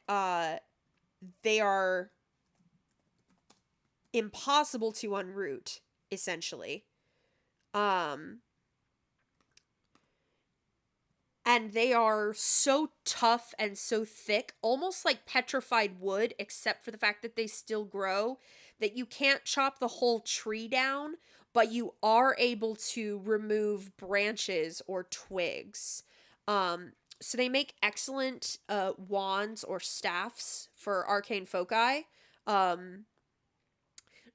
they are impossible to unroot, essentially. And they are so tough and so thick, almost like petrified wood, except for the fact that they still grow, that you can't chop the whole tree down, but you are able to remove branches or twigs. So they make excellent wands or staffs for arcane foci.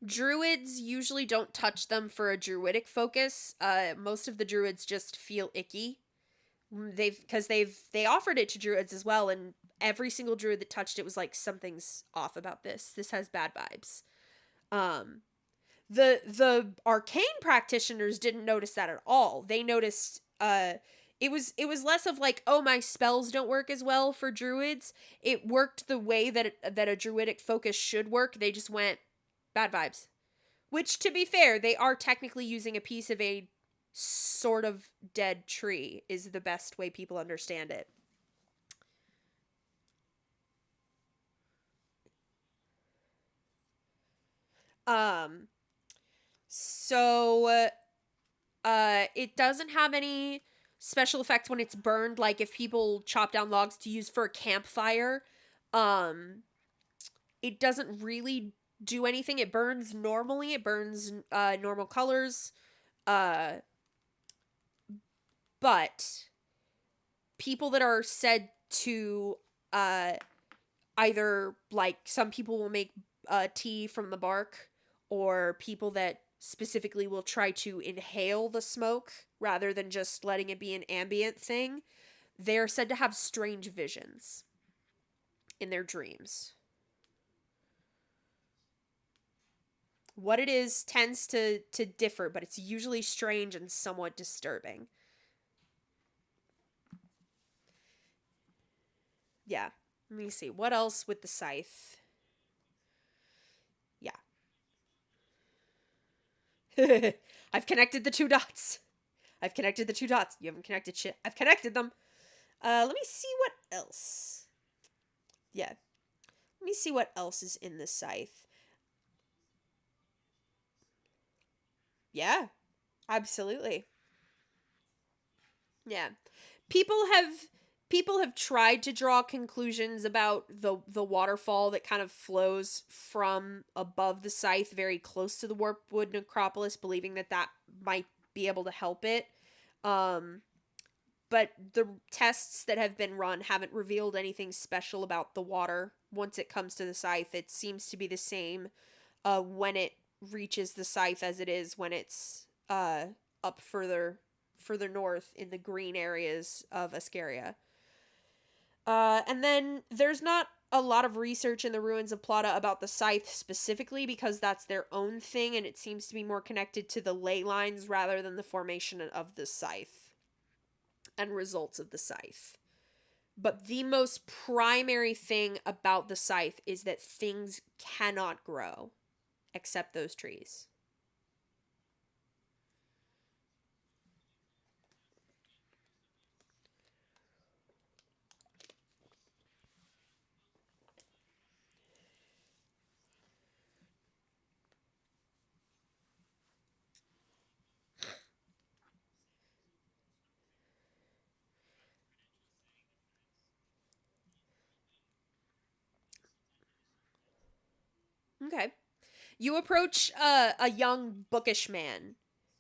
Druids usually don't touch them for a druidic focus. Most of the druids just feel icky. They offered it to druids as well, and every single druid that touched it was like, something's off about this. This has bad vibes. The arcane practitioners didn't notice that at all. They noticed it was less of like, oh, my spells don't work as well for druids. It worked the way that a druidic focus should work. They just went, bad vibes. Which, to be fair, they are technically using a piece of a sort of dead tree, is the best way people understand it. So it doesn't have any special effects when it's burned, like if people chop down logs to use for a campfire, it doesn't really do anything. It burns normally. It burns normal colors. But people that are said to either, like, some people will make tea from the bark, or people that specifically will try to inhale the smoke rather than just letting it be an ambient thing, they're said to have strange visions in their dreams. What it is tends to differ, but it's usually strange and somewhat disturbing. Yeah. Let me see. What else with the scythe? Yeah. I've connected the 2 dots. I've connected the 2 dots. You haven't connected shit. I've connected them. Let me see what else. Yeah. Let me see what else is in the scythe. Yeah. Absolutely. Yeah. People have tried to draw conclusions about the waterfall that kind of flows from above the scythe very close to the Warpwood necropolis, believing that might be able to help it. But the tests that have been run haven't revealed anything special about the water once it comes to the scythe. It seems to be the same when it reaches the scythe as it is when it's up further north in the green areas of Ascaria. And then there's not a lot of research in the ruins of Plata about the scythe specifically, because that's their own thing, and it seems to be more connected to the ley lines rather than the formation of the scythe and results of the scythe. But the most primary thing about the scythe is that things cannot grow except those trees. Okay. You approach a young bookish man.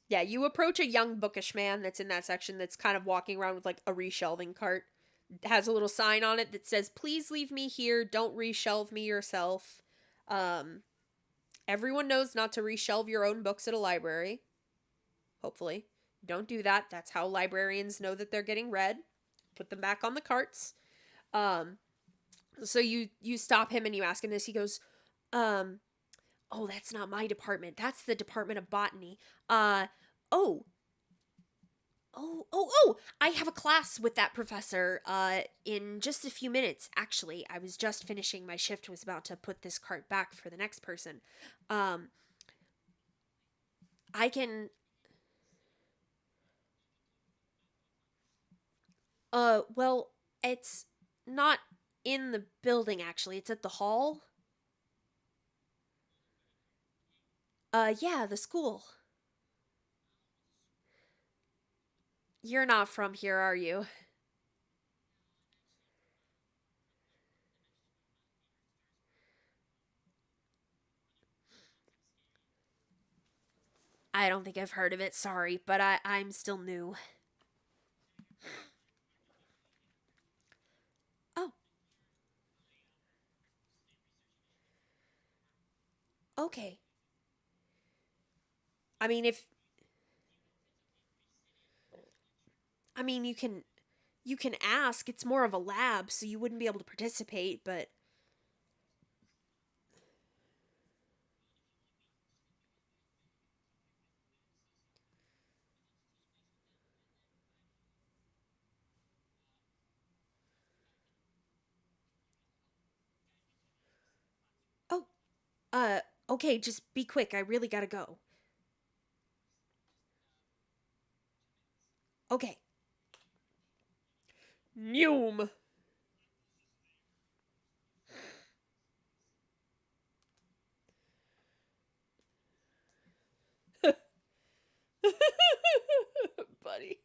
Yeah, you approach a young bookish man that's in that section that's kind of walking around with like a reshelving cart. It has a little sign on it that says, "Please leave me here. Don't reshelve me yourself." Everyone knows not to reshelve your own books at a library. Hopefully. Don't do that. That's how librarians know that they're getting read. Put them back on the carts. So you stop him and you ask him this. He goes, "Oh, that's not my department. That's the Department of Botany. Oh. I have a class with that professor, in just a few minutes, actually. I was just finishing my shift, was about to put this cart back for the next person. I can... well, it's not in the building, actually. It's at the hall. Yeah, the school. You're not from here, are you? I don't think I've heard of it, sorry, but I'm still new. Oh. Okay. I mean, you can ask. It's more of a lab, so you wouldn't be able to participate, but... Oh, okay, just be quick. I really gotta go. Okay. Noom. Buddy.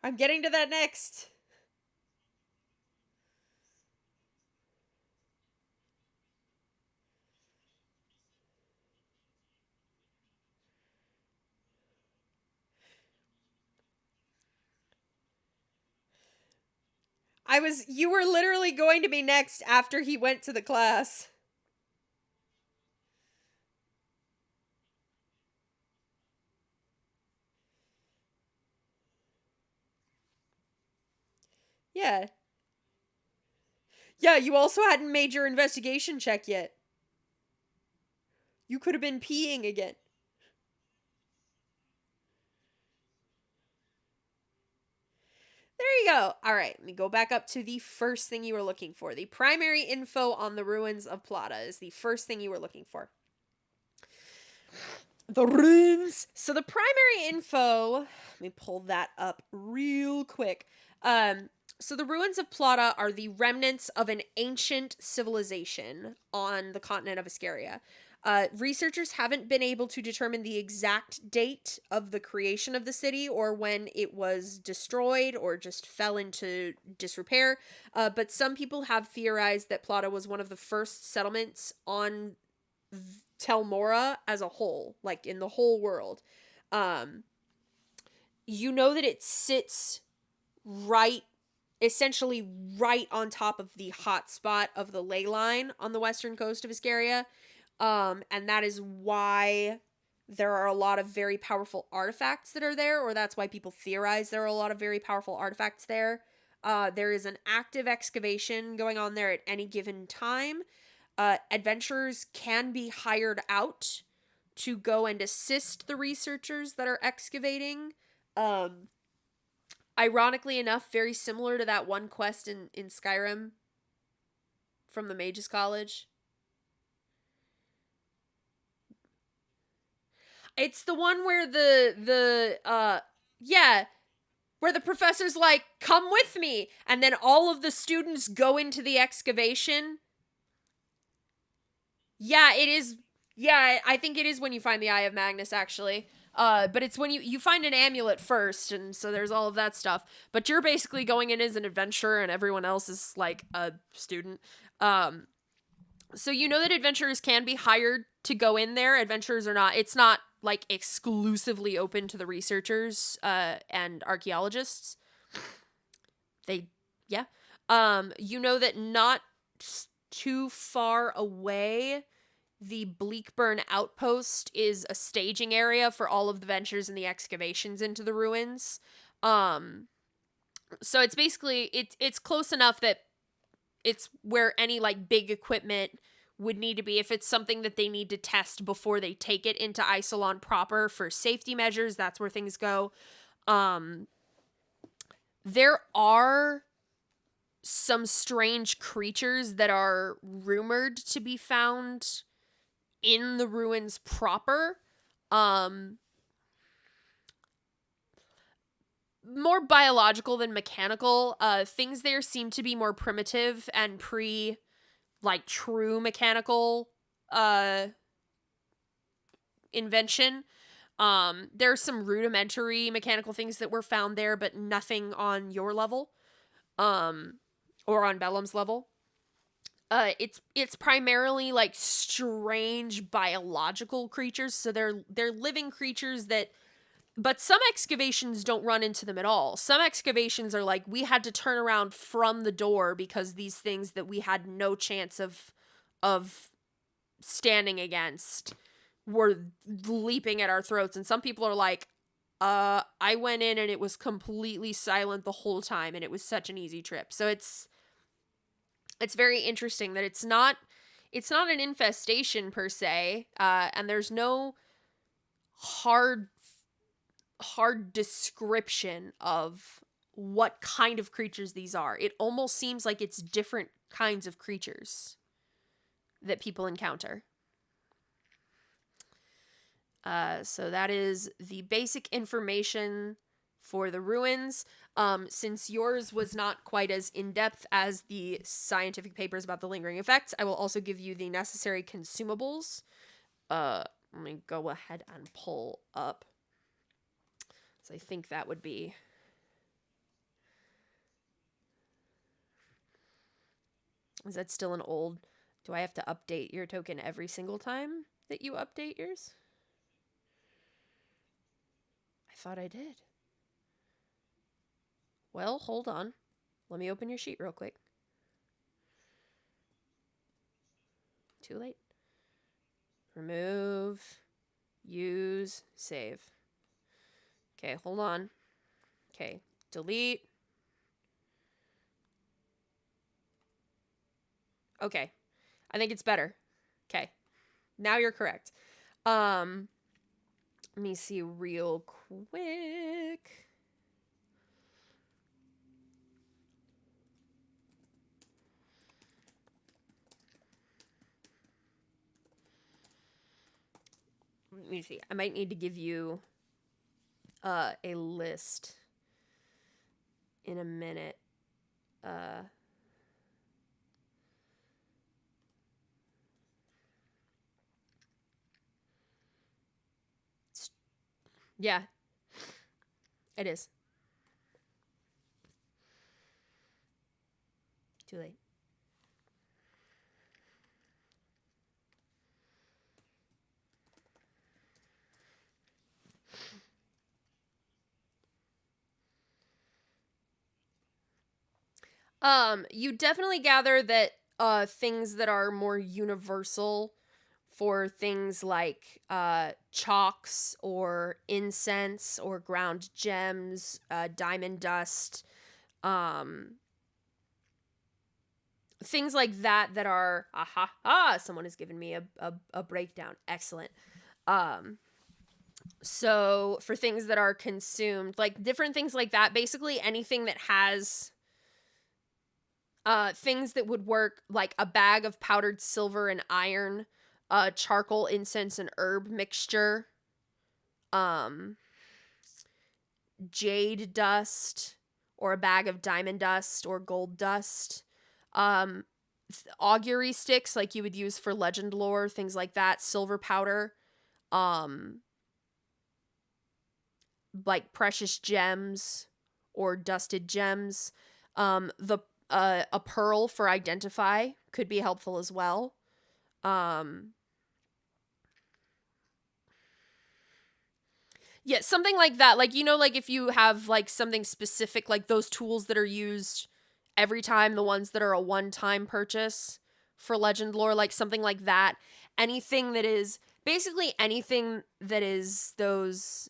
I'm getting to that next. You were literally going to be next after he went to the class. Yeah. Yeah, you also hadn't made your investigation check yet. You could have been peeing again. There you go. All right, let me go back up to the first thing you were looking for. The primary info on the ruins of Plata is the first thing you were looking for. The ruins. So the primary info, let me pull that up real quick. So the ruins of Plata are the remnants of an ancient civilization on the continent of Iscaria. Researchers haven't been able to determine the exact date of the creation of the city or when it was destroyed or just fell into disrepair, but some people have theorized that Plata was one of the first settlements on Telmora as a whole, like in the whole world. You know that it sits essentially right on top of the hotspot of the ley line on the western coast of Iscaria. And that is why there are a lot of very powerful artifacts that are there, or that's why people theorize there are a lot of very powerful artifacts there. There is an active excavation going on there at any given time. Adventurers can be hired out to go and assist the researchers that are excavating. Ironically enough, very similar to that one quest in Skyrim from the Mages College. It's the one where where the professor's like, come with me, and then all of the students go into the excavation. Yeah, it is. Yeah, I think it is when you find the Eye of Magnus, actually. But it's when you find an amulet first, and so there's all of that stuff. But you're basically going in as an adventurer, and everyone else is like a student. So you know that adventurers can be hired to go in there. Adventurers are not. It's not like exclusively open to the researchers and archaeologists. You know that not too far away, the Bleakburn Outpost is a staging area for all of the ventures and the excavations into the ruins. So it's basically it's close enough that it's where any like big equipment would need to be if it's something that they need to test before they take it into Isolon proper for safety measures. That's where things go. There are some strange creatures that are rumored to be found in the ruins proper. More biological than mechanical. Things there seem to be more primitive and true mechanical invention. There are some rudimentary mechanical things that were found there, but nothing on your level. Or on Bellum's level. It's primarily like strange biological creatures, so they're living creatures but some excavations don't run into them at all. Some excavations are like, we had to turn around from the door because these things that we had no chance of standing against were leaping at our throats. And some people are like, I went in and it was completely silent the whole time and it was such an easy trip. So it's very interesting that it's not an infestation per se, and there's no hard description of what kind of creatures these are. It almost seems like it's different kinds of creatures that people encounter. So that is the basic information for the ruins. Since yours was not quite as in-depth as the scientific papers about the lingering effects, I will also give you the necessary consumables. Let me go ahead and pull up. So I think that would be Is that still an old... Do I have to update your token every single time that you update yours? I thought I did. Well, hold on. Let me open your sheet real quick. Too late. Remove. Use. Save. Okay, hold on. Okay, delete. Okay, I think it's better. Okay, now you're correct. Let me see real quick. Let me see. I might need to give you a list in a minute. Yeah, it is. Too late. You definitely gather that things that are more universal for things like chalks or incense or ground gems, diamond dust, things like that that are someone has given me a breakdown. Excellent. So for things that are consumed, like different things like that, basically anything that has things that would work, like a bag of powdered silver and iron, charcoal, incense, and herb mixture, jade dust, or a bag of diamond dust or gold dust, augury sticks like you would use for legend lore, things like that, silver powder, like precious gems or dusted gems, a pearl for identify could be helpful as well. Yeah, something like that. Like, like if you have like something specific, like those tools that are used every time, the ones that are a one-time purchase for legend lore, like something like that. Anything that is basically anything that is those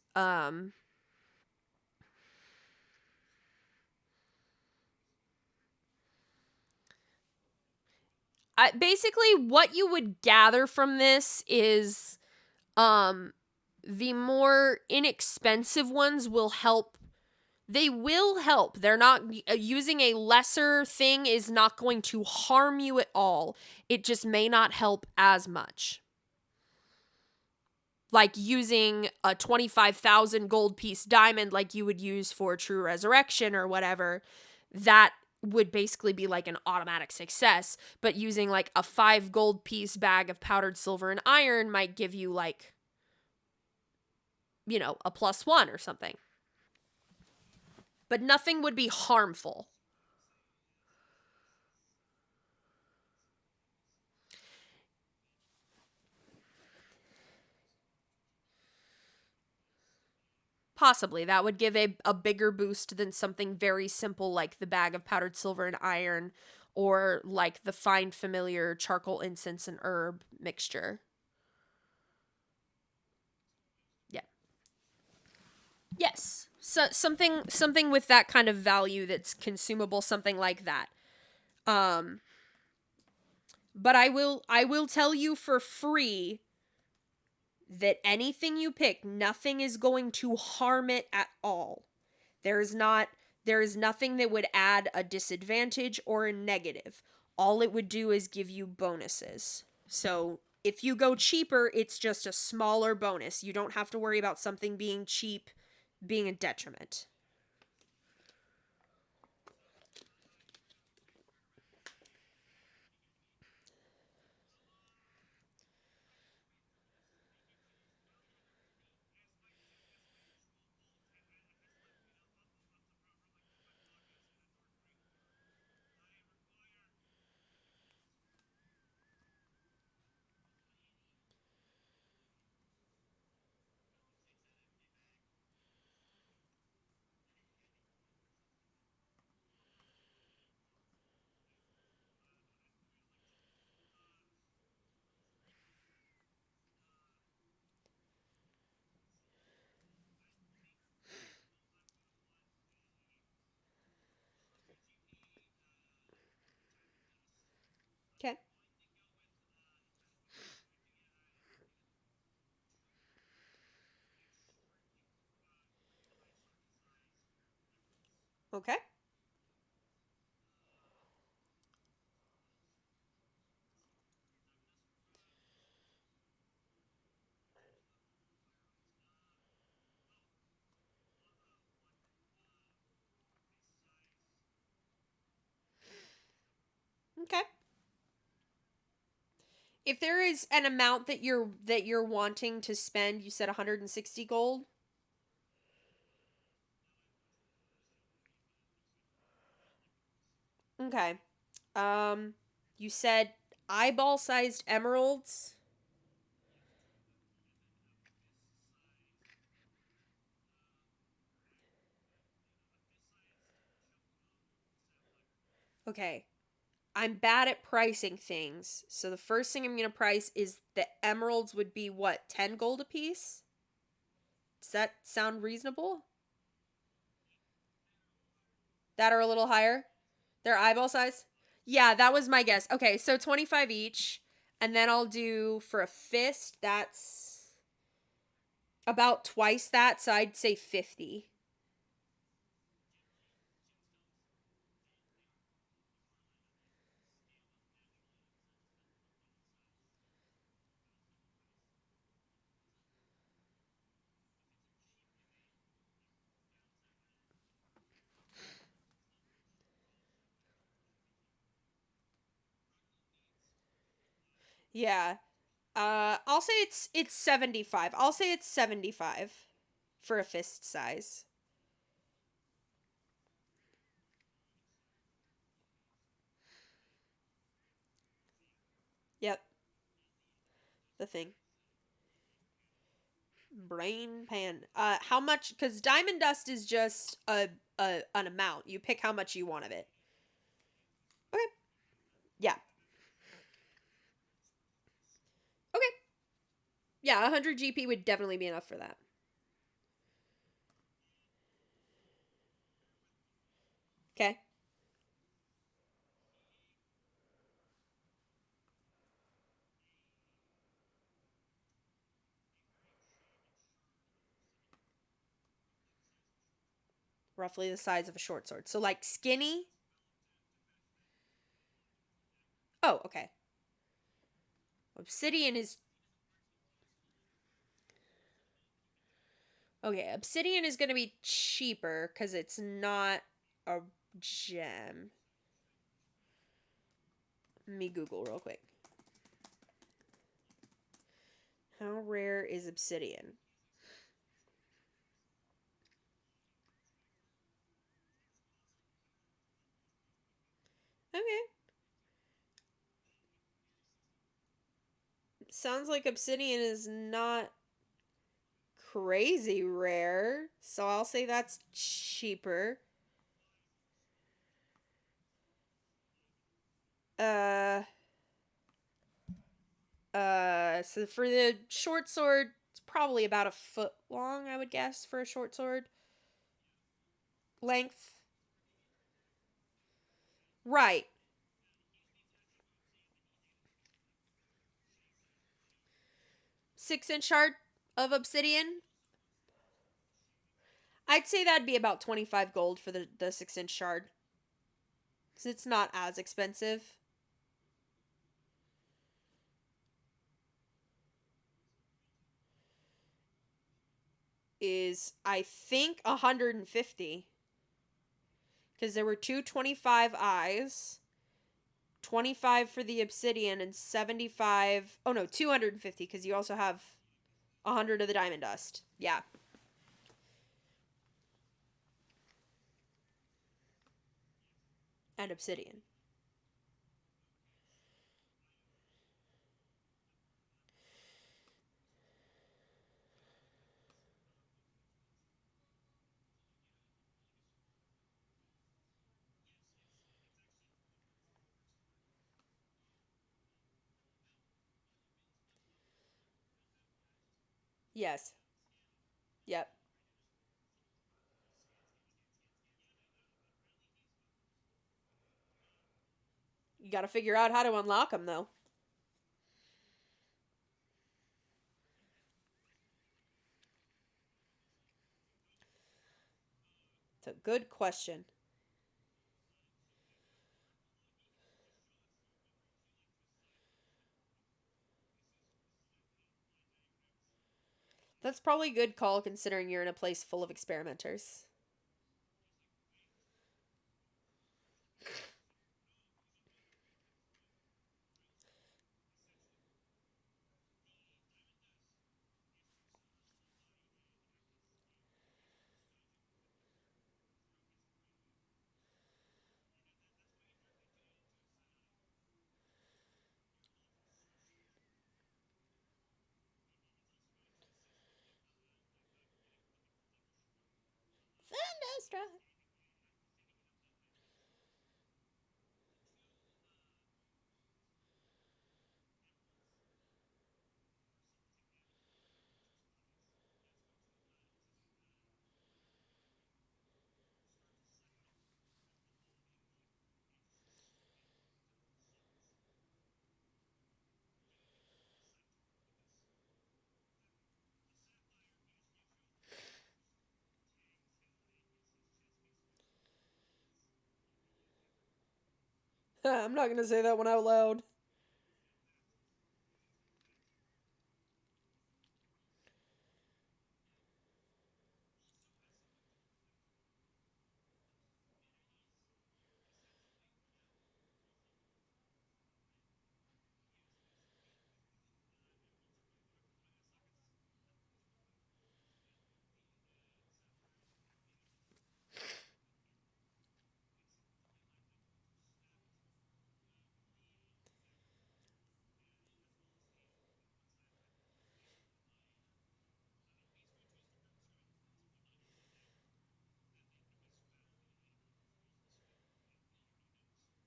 basically what you would gather from this is the more inexpensive ones will help. They will help. They're not using a lesser thing is not going to harm you at all. It just may not help as much. Like using a 25,000 gold piece diamond like you would use for True Resurrection or whatever, that would basically be like an automatic success. But using like a 5 gold piece bag of powdered silver and iron might give you like, a +1 or something. But nothing would be harmful. Possibly. That would give a bigger boost than something very simple like the bag of powdered silver and iron, or like the fine familiar charcoal, incense, and herb mixture. Yeah. Yes. So something with that kind of value that's consumable, something like that. But I will tell you for free that anything you pick, nothing is going to harm it at all. There is nothing that would add a disadvantage or a negative. All it would do is give you bonuses. So if you go cheaper, it's just a smaller bonus. You don't have to worry about something being cheap being a detriment. Okay. Okay. If there is an amount that you're wanting to spend, you said 160 gold. Okay. You said eyeball-sized emeralds. Okay. I'm bad at pricing things. So the first thing I'm going to price is the emeralds would be what, 10 gold a piece? Does that sound reasonable? That are a little higher? They're eyeball size? Yeah, that was my guess. Okay, so 25 each. And then I'll do for a fist, that's about twice that. So I'd say 50. Yeah. I'll say it's 75. I'll say it's 75 for a fist size. Yep, the thing. Brain pan. How much? Because diamond dust is just a an amount. You pick how much you want of it. Okay. Yeah. Okay. Yeah, 100 GP would definitely be enough for that. Okay. Roughly the size of a short sword. So like skinny. Oh, okay. Obsidian is okay. Obsidian is going to be cheaper because it's not a gem. Let me Google real quick. How rare is obsidian? Okay. Sounds like obsidian is not crazy rare. So I'll say that's cheaper. Uh so for the short sword, it's probably about a foot long, I would guess, for a short sword. Length. Right. 6-inch shard of obsidian. I'd say that'd be about 25 gold for the 6-inch shard. Because it's not as expensive. Is, I think, 150. Because there were 225 eyes. 25 for the obsidian and 75. Oh no, 250 because you also have 100 of the diamond dust. Yeah. And obsidian. Yes. Yep. You got to figure out how to unlock them though. It's a good question. That's probably a good call considering you're in a place full of experimenters. Thunderstruck. I'm not gonna say that one out loud.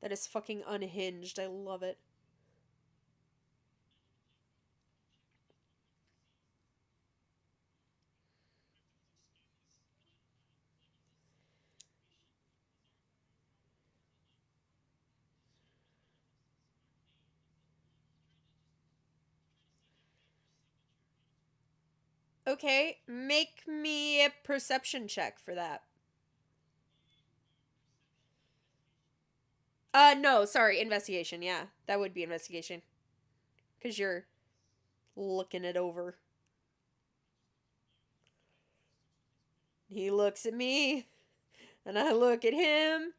That is fucking unhinged. I love it. Okay, make me a perception check for that. No, sorry, investigation. Yeah, that would be investigation. Because you're looking it over. He looks at me, and I look at him.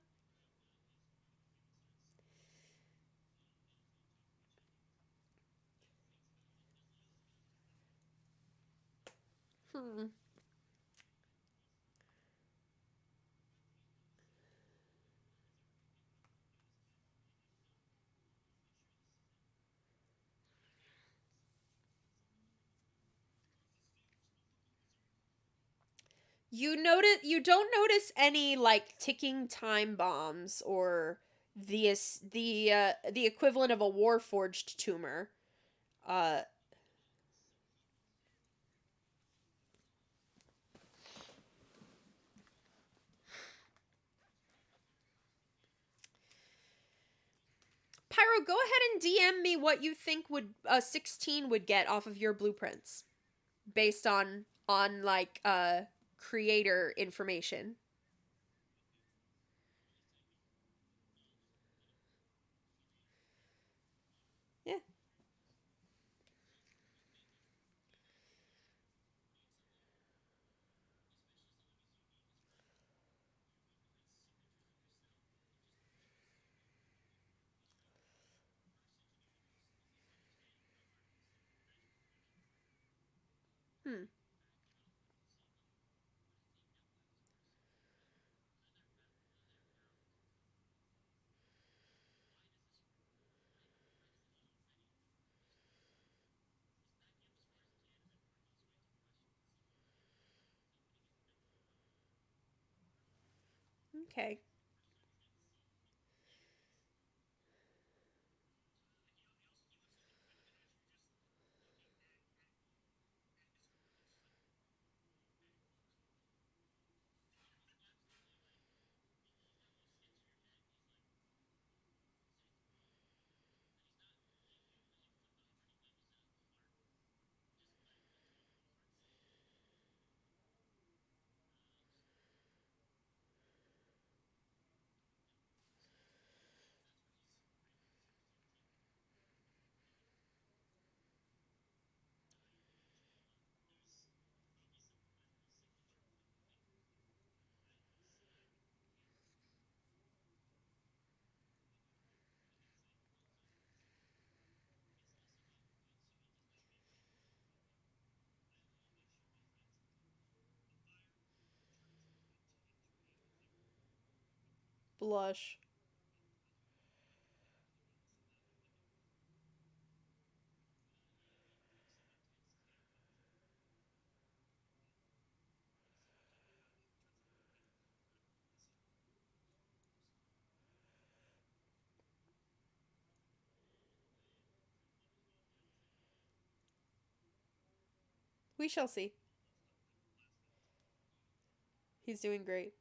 Hmm. You don't notice any like ticking time bombs or the equivalent of a warforged tumor. Uh Pyro, go ahead and DM me what you think would 16 would get off of your blueprints based on like creator information. Yeah. Hmm. Okay. Blush. We shall see. He's doing great.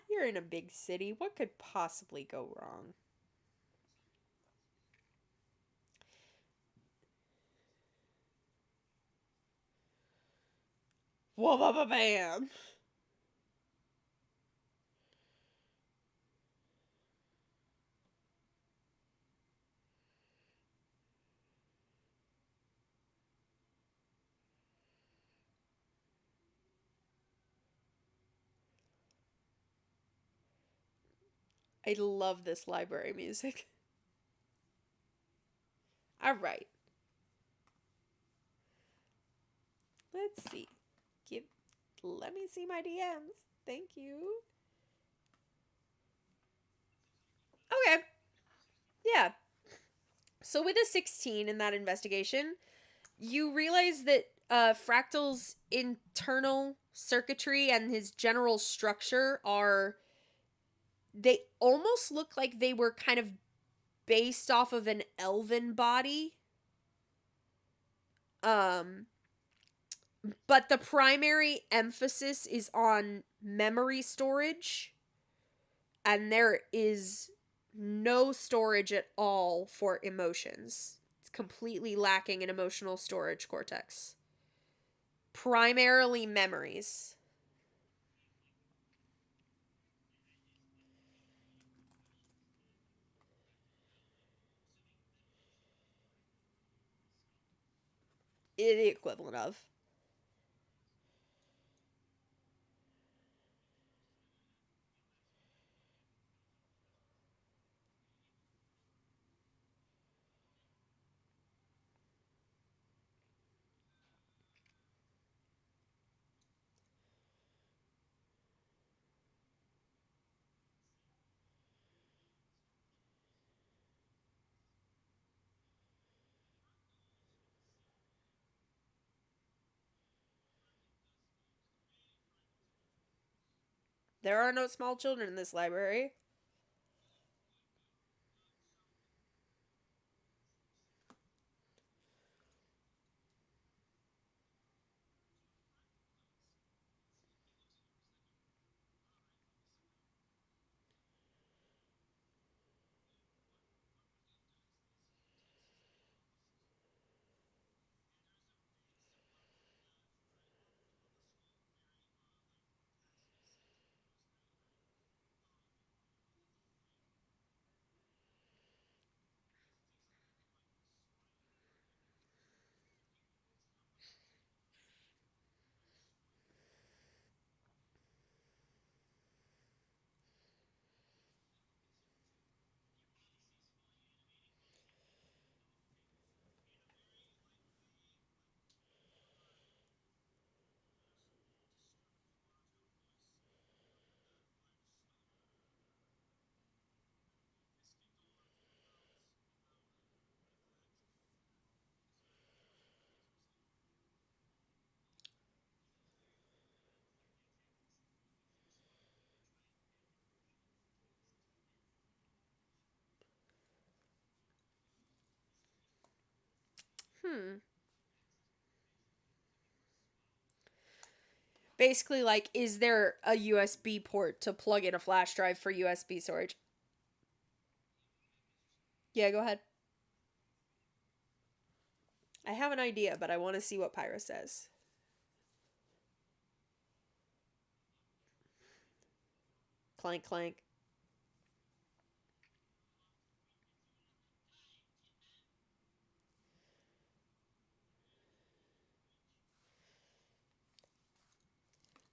You're in a big city. What could possibly go wrong? Whoa, bam! I love this library music. All right. Let's see. Let me see my DMs. Thank you. Okay. Yeah. So with a 16 in that investigation, you realize that Fractal's internal circuitry and his general structure they almost look like they were kind of based off of an elven body. But the primary emphasis is on memory storage, and there is no storage at all for emotions. It's completely lacking in emotional storage cortex. Primarily memories. The equivalent of. There are no small children in this library. Basically, like, is there a USB port to plug in a flash drive for USB storage? Yeah, go ahead. I have an idea, but I want to see what Pyra says. Clank, clank.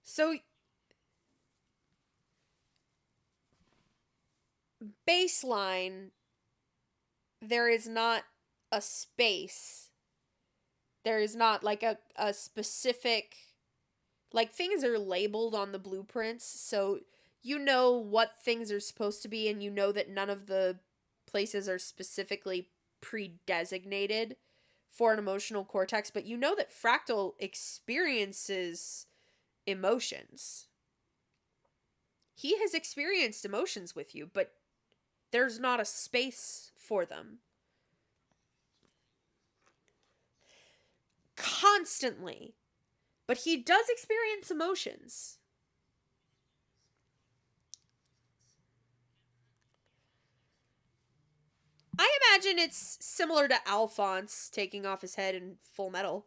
So baseline, there is not a space. There is not like a specific, like, things are labeled on the blueprints, so you know what things are supposed to be, and you know that none of the places are specifically pre-designated for an emotional cortex, but you know that Fractal experiences emotions. He has experienced emotions with you, but there's not a space for them. Constantly. But he does experience emotions. I imagine it's similar to Alphonse taking off his head in Full Metal.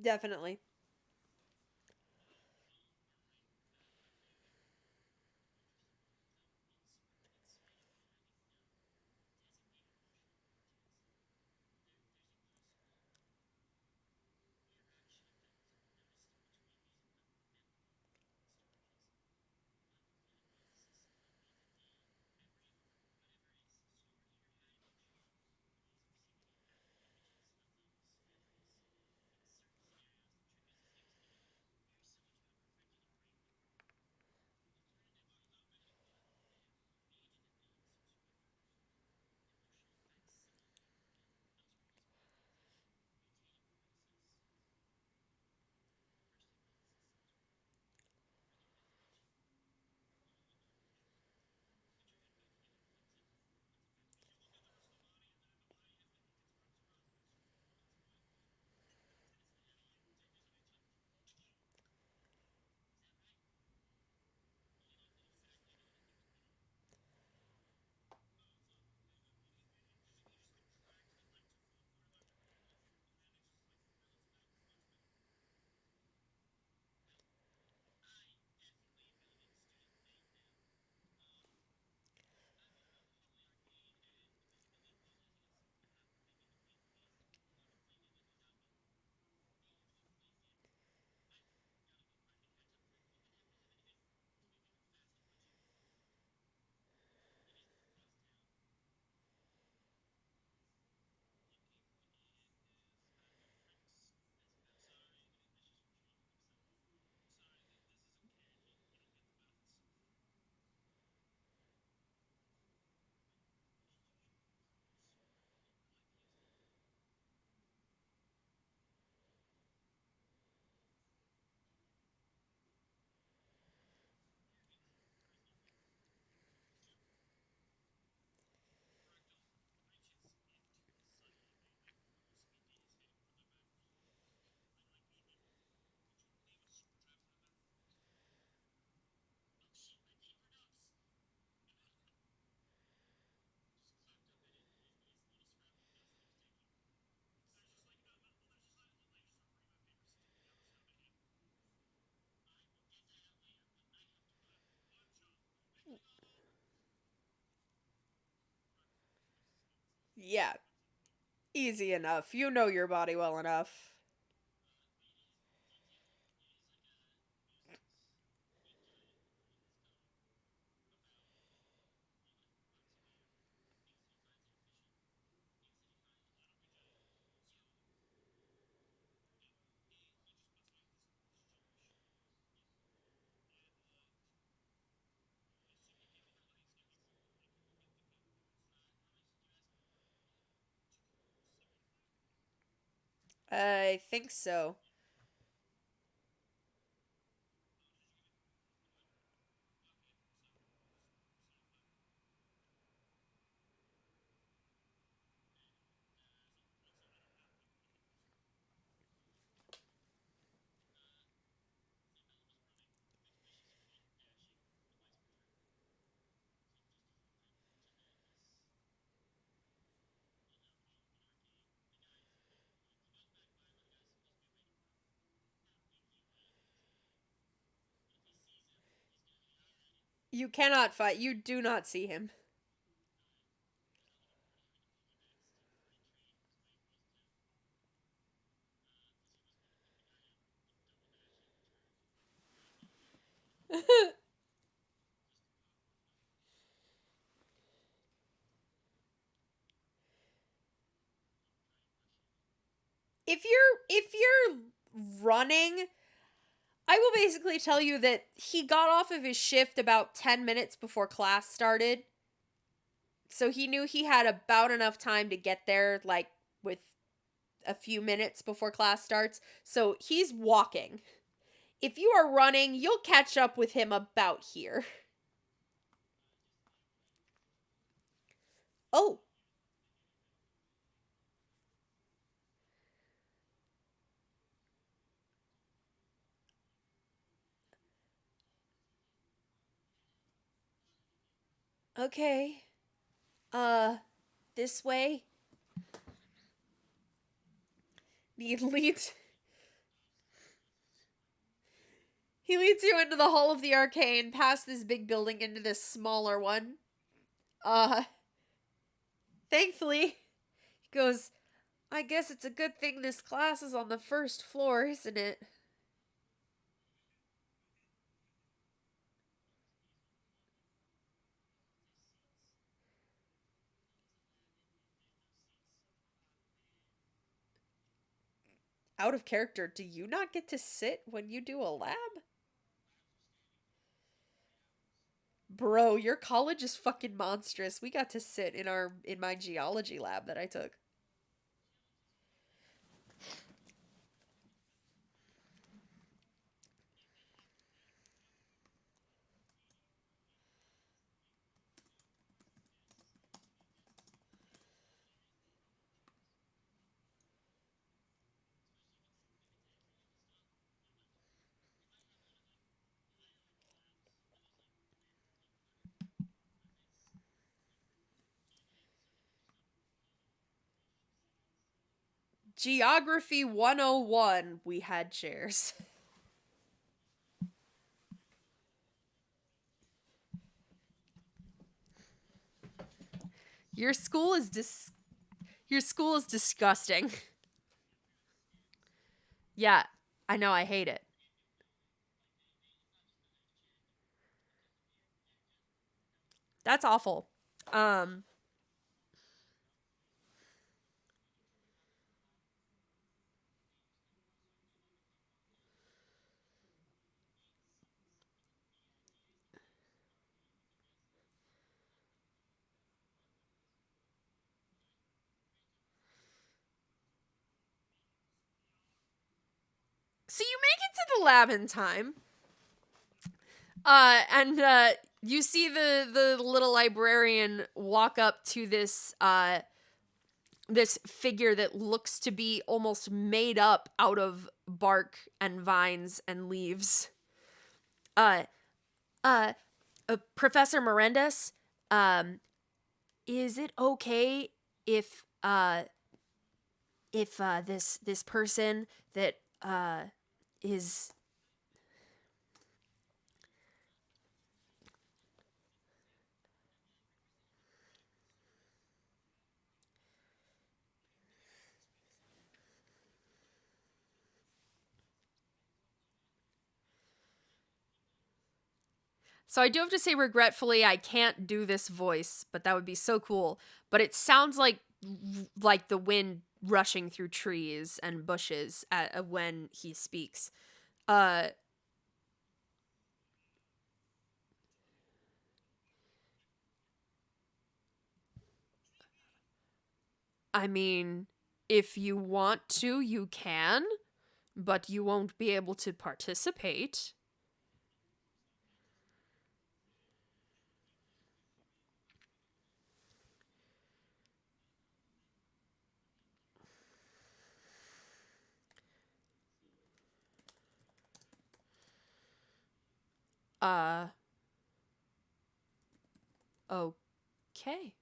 Definitely. Yeah. Easy enough. You know your body well enough. I think so. You cannot fight. You do not see him. if you're running, I will basically tell you that he got off of his shift about 10 minutes before class started. So he knew he had about enough time to get there, like, with a few minutes before class starts. So he's walking. If you are running, you'll catch up with him about here. Oh. Okay. This way. He leads you into the hall of the arcane, past this big building into this smaller one. Thankfully, he goes, I guess it's a good thing this class is on the first floor, isn't it? Out of character, do you not get to sit when you do a lab? Bro, your college is fucking monstrous. We got to sit in my geology lab that I took. Geography 101, we had chairs. Your school is disgusting. Yeah, I know, I hate it. That's awful. So you make it to the lab in time. And you see the little librarian walk up to this this figure that looks to be almost made up out of bark and vines and leaves. Uh, uh, Professor Mirandas, is it okay if this person that is So I do have to say, regretfully, I can't do this voice, but that would be so cool. But it sounds like the wind rushing through trees and bushes when he speaks. I mean, If you want to, you can, but you won't be able to participate. Okay.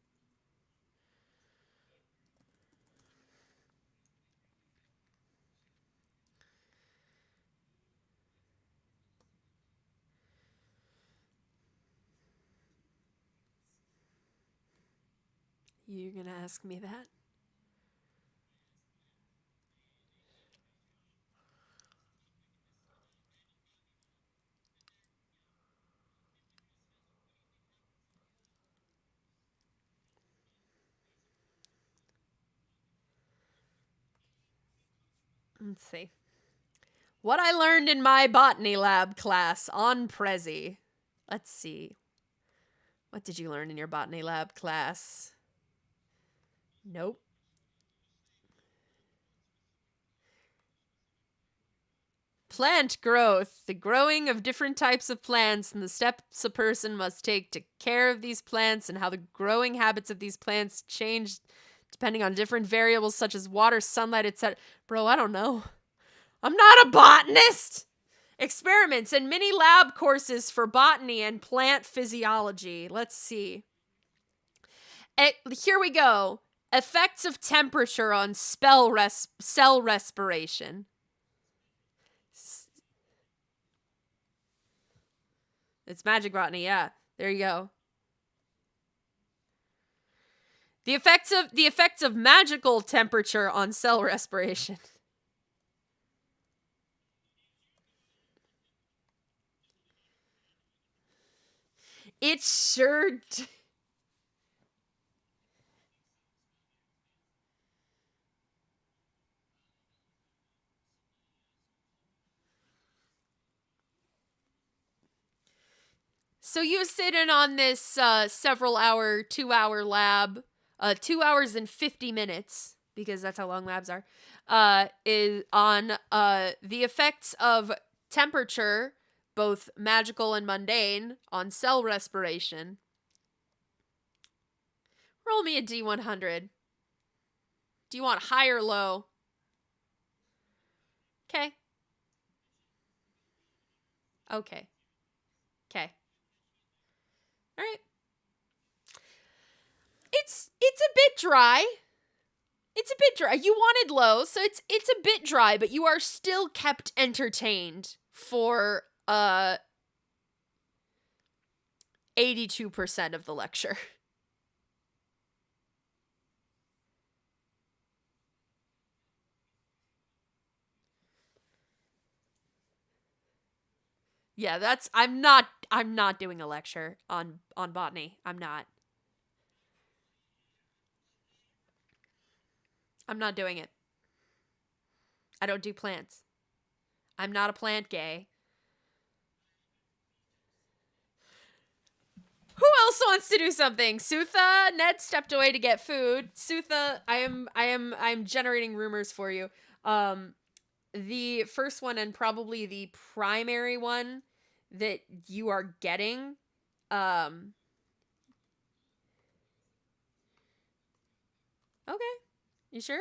You're gonna ask me that? Let's see. What I learned in my botany lab class on Prezi. Let's see. What did you learn in your botany lab class? Nope. Plant growth. The growing of different types of plants and the steps a person must take to care of these plants and how the growing habits of these plants change depending on different variables such as water, sunlight, etc. Bro, I don't know. I'm not a botanist! Experiments and mini lab courses for botany and plant physiology. Let's see. Here we go. Effects of temperature on cell respiration. It's magic botany, yeah. There you go. The effects of magical temperature on cell respiration. It sure So you sit in on this several hour, 2-hour lab, 2 hours and 50 minutes, because that's how long labs are, is on the effects of temperature, both magical and mundane, on cell respiration. Roll me a D100. Do you want high or low? Okay. Okay. Okay. All right. It's a bit dry. It's a bit dry. You wanted low, so it's a bit dry, but you are still kept entertained for 82% of the lecture. Yeah, I'm not doing a lecture on botany. I'm not doing it. I don't do plants. I'm not a plant gay. Who else wants to do something? Sutha, Ned stepped away to get food. Sutha, I'm generating rumors for you. The first one and probably the primary one that you are getting, okay. You sure?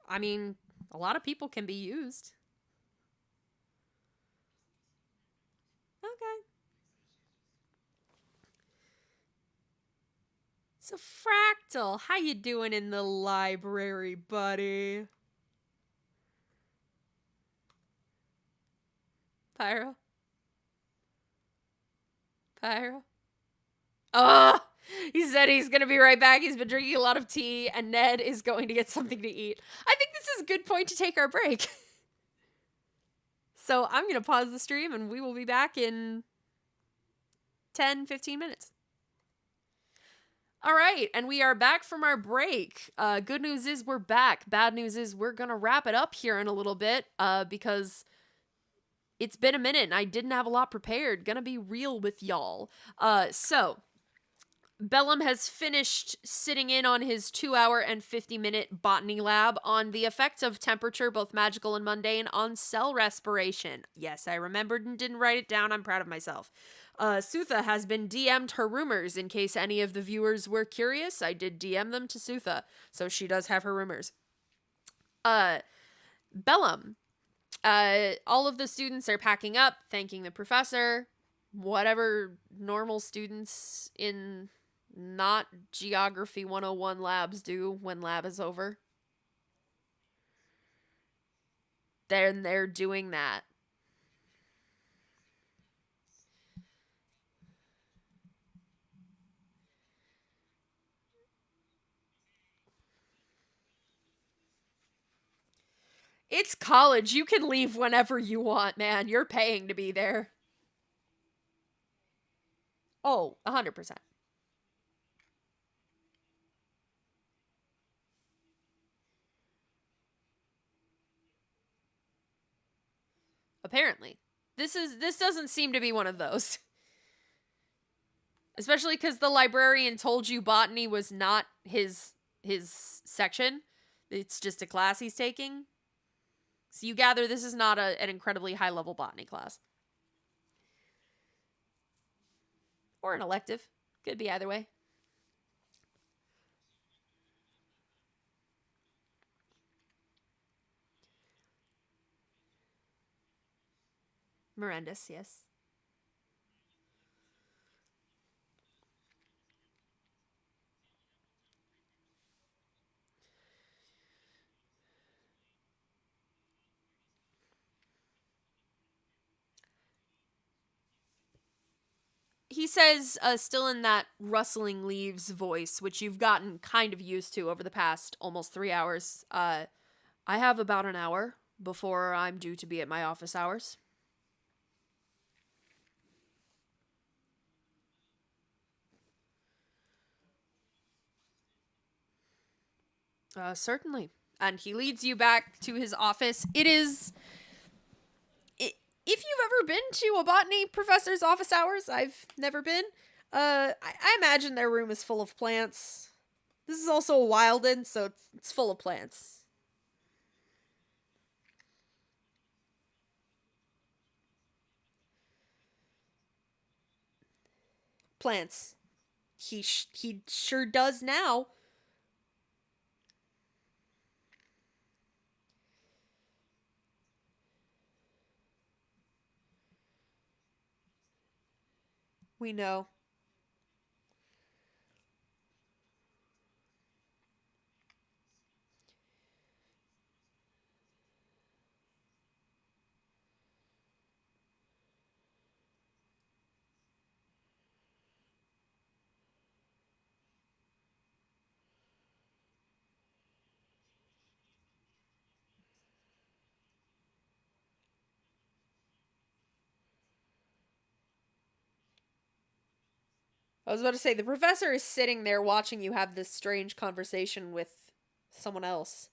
I mean, a lot of people can be used. Okay. So Fractal, how you doing in the library, buddy? Pyro? Oh, he said he's gonna be right back. He's been drinking a lot of tea, and Ned is going to get something to eat. I think this is a good point to take our break. So I'm gonna pause the stream, and we will be back in 10-15 minutes. All right, and we are back from our break. Good news is we're back. Bad news is we're gonna wrap it up here in a little bit, because it's been a minute and I didn't have a lot prepared. Gonna be real with y'all. So Bellum has finished sitting in on his 2-hour and 50-minute botany lab on the effects of temperature, both magical and mundane, on cell respiration. Yes, I remembered and didn't write it down. I'm proud of myself. Sutha has been DM'd her rumors in case any of the viewers were curious. I did DM them to Sutha, so she does have her rumors. Bellum. All of the students are packing up, thanking the professor. Whatever normal students in not Geography 101 labs do when lab is over. They're doing that. It's college. You can leave whenever you want, man. You're paying to be there. Oh, 100%. Apparently. This doesn't seem to be one of those. Especially because the librarian told you botany was not his section. It's just a class he's taking. So you gather this is not an incredibly high-level botany class. Or an elective. Could be either way. Mirandus, yes. He says, still in that rustling leaves voice, which you've gotten kind of used to over the past almost 3 hours. I have about an hour before I'm due to be at my office hours. Certainly. And he leads you back to his office. It is... If you've ever been to a botany professor's office hours, I've never been, I imagine their room is full of plants. This is also a Wilden, so it's full of plants. Plants. He sure does now. We know. I was about to say, the professor is sitting there watching you have this strange conversation with someone else.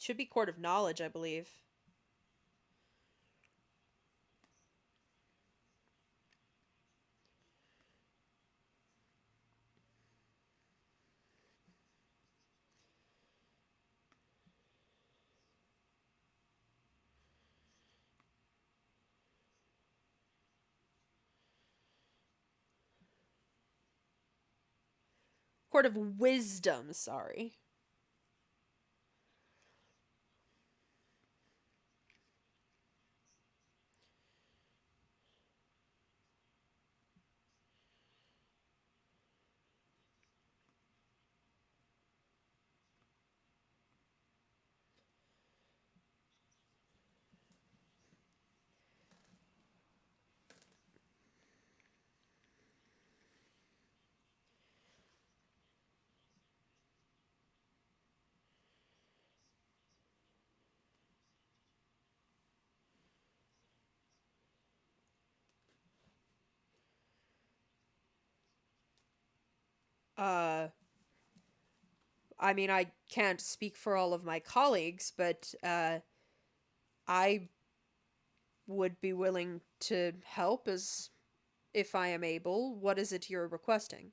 Should be Court of Knowledge, I believe. Court of Wisdom, sorry. I mean, I can't speak for all of my colleagues, but I would be willing to help as if I am able. What is it you're requesting?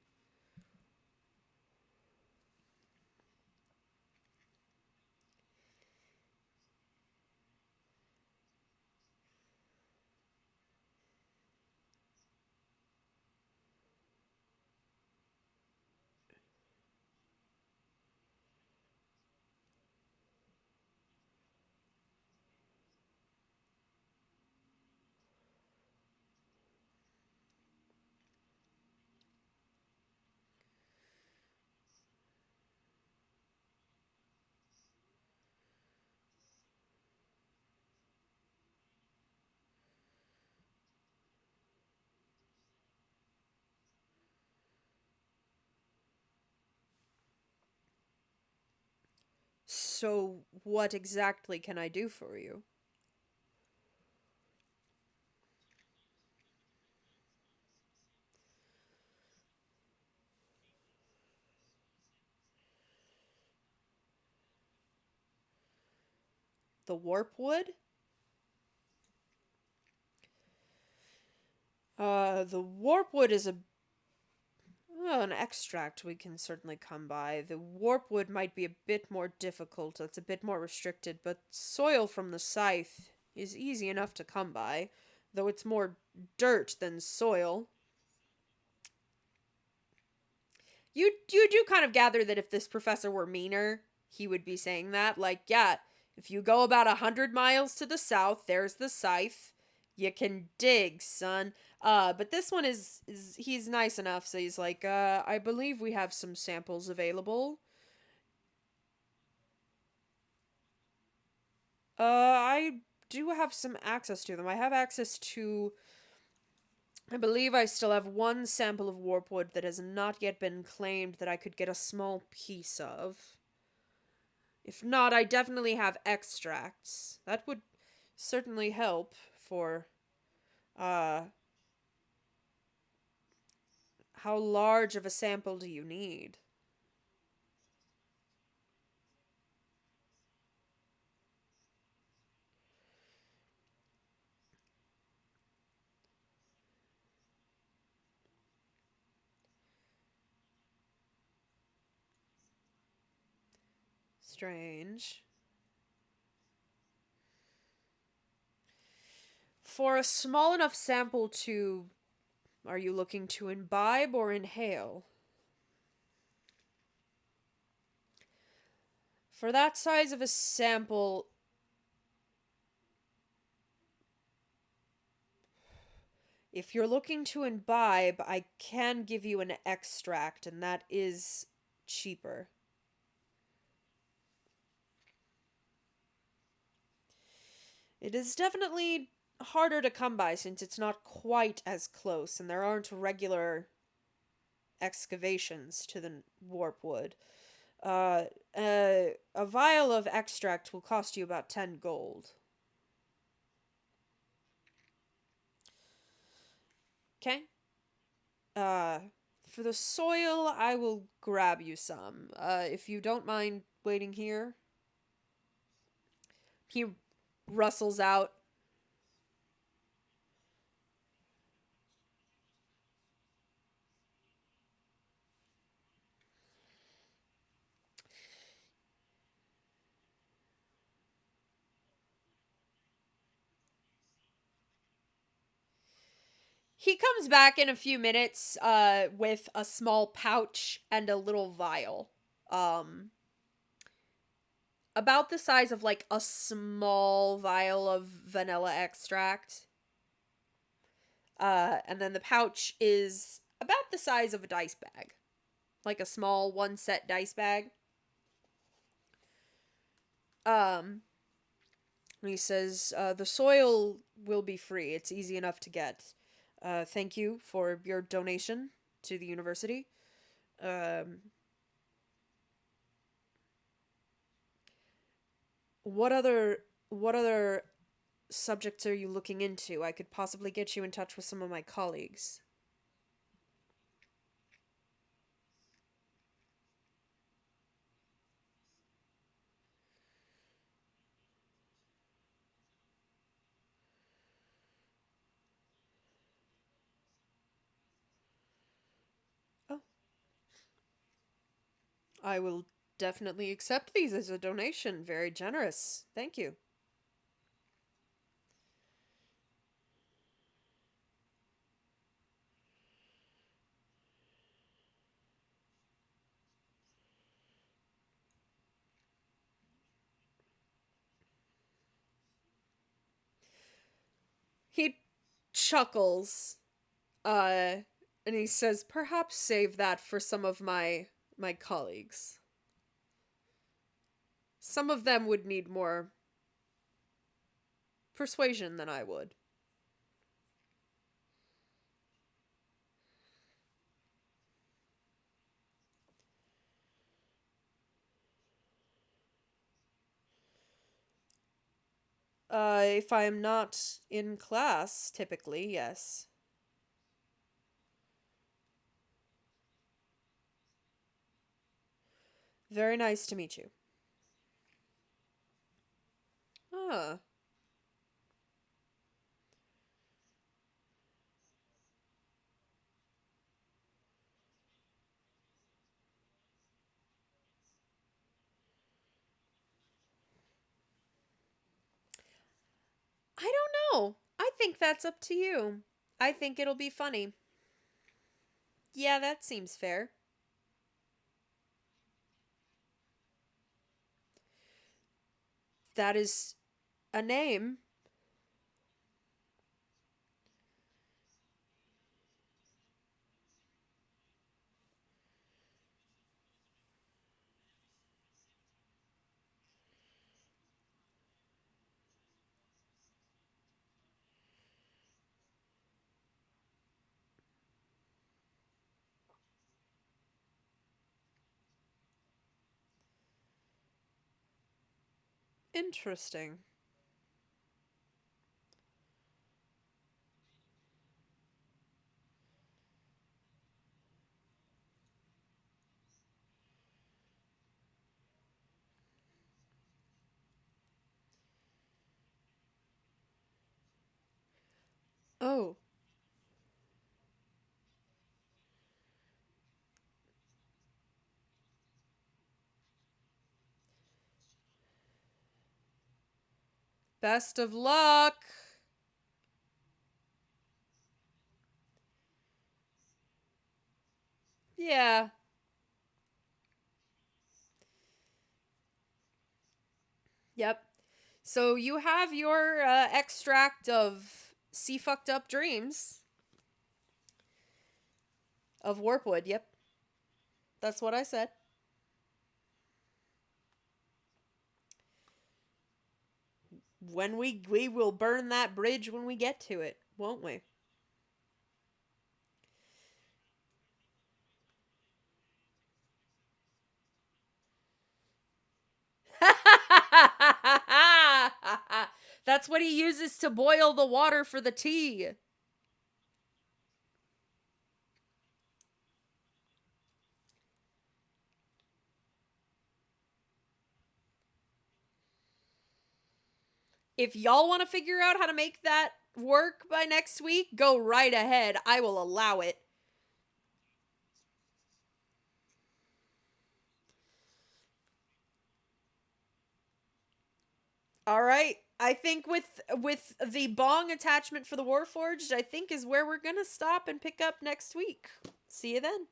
So, what exactly can I do for you? The warp wood? The warp wood is an extract we can certainly come by. The warp wood might be a bit more difficult, it's a bit more restricted, but soil from the scythe is easy enough to come by, though it's more dirt than soil. You do kind of gather that if this professor were meaner, he would be saying that. Like, yeah, if you go about 100 miles to the south, there's the scythe. You can dig, son. But this one is he's nice enough, so he's like, I believe we have some samples available. I do have some access to them. I have access to, I believe I still have one sample of warpwood that has not yet been claimed that I could get a small piece of. If not, I definitely have extracts. That would certainly help for, uh, how large of a sample do you need? Strange. For a small enough sample to... Are you looking to imbibe or inhale? For that size of a sample... If you're looking to imbibe, I can give you an extract, and that is cheaper. It is definitely harder to come by since it's not quite as close, and there aren't regular excavations to the warp wood. A vial of extract will cost you about 10 gold. Okay? For the soil, I will grab you some. If you don't mind waiting here. He rustles out. He comes back in a few minutes with a small pouch and a little vial. About the size of like a small vial of vanilla extract. And then the pouch is about the size of a dice bag. Like a small one set dice bag. And he says, the soil will be free. It's easy enough to get. Thank you for your donation to the university. What other subjects are you looking into? I could possibly get you in touch with some of my colleagues. Oh. I will definitely accept these as a donation. Very generous. Thank you. He chuckles, and he says, perhaps save that for some of my colleagues. Some of them would need more persuasion than I would. If I am not in class, typically, yes. Very nice to meet you. Ah. I don't know. I think that's up to you. I think it'll be funny. Yeah, that seems fair. That is a name. Interesting. Oh. Best of luck. Yeah. Yep. So you have your extract of sea fucked up dreams of Warpwood. Yep. That's what I said. When we will burn that bridge when we get to it, won't we? That's what he uses to boil the water for the tea. If y'all want to figure out how to make that work by next week, go right ahead. I will allow it. All right. I think with the bong attachment for the Warforged, I think is where we're gonna stop and pick up next week. See you then.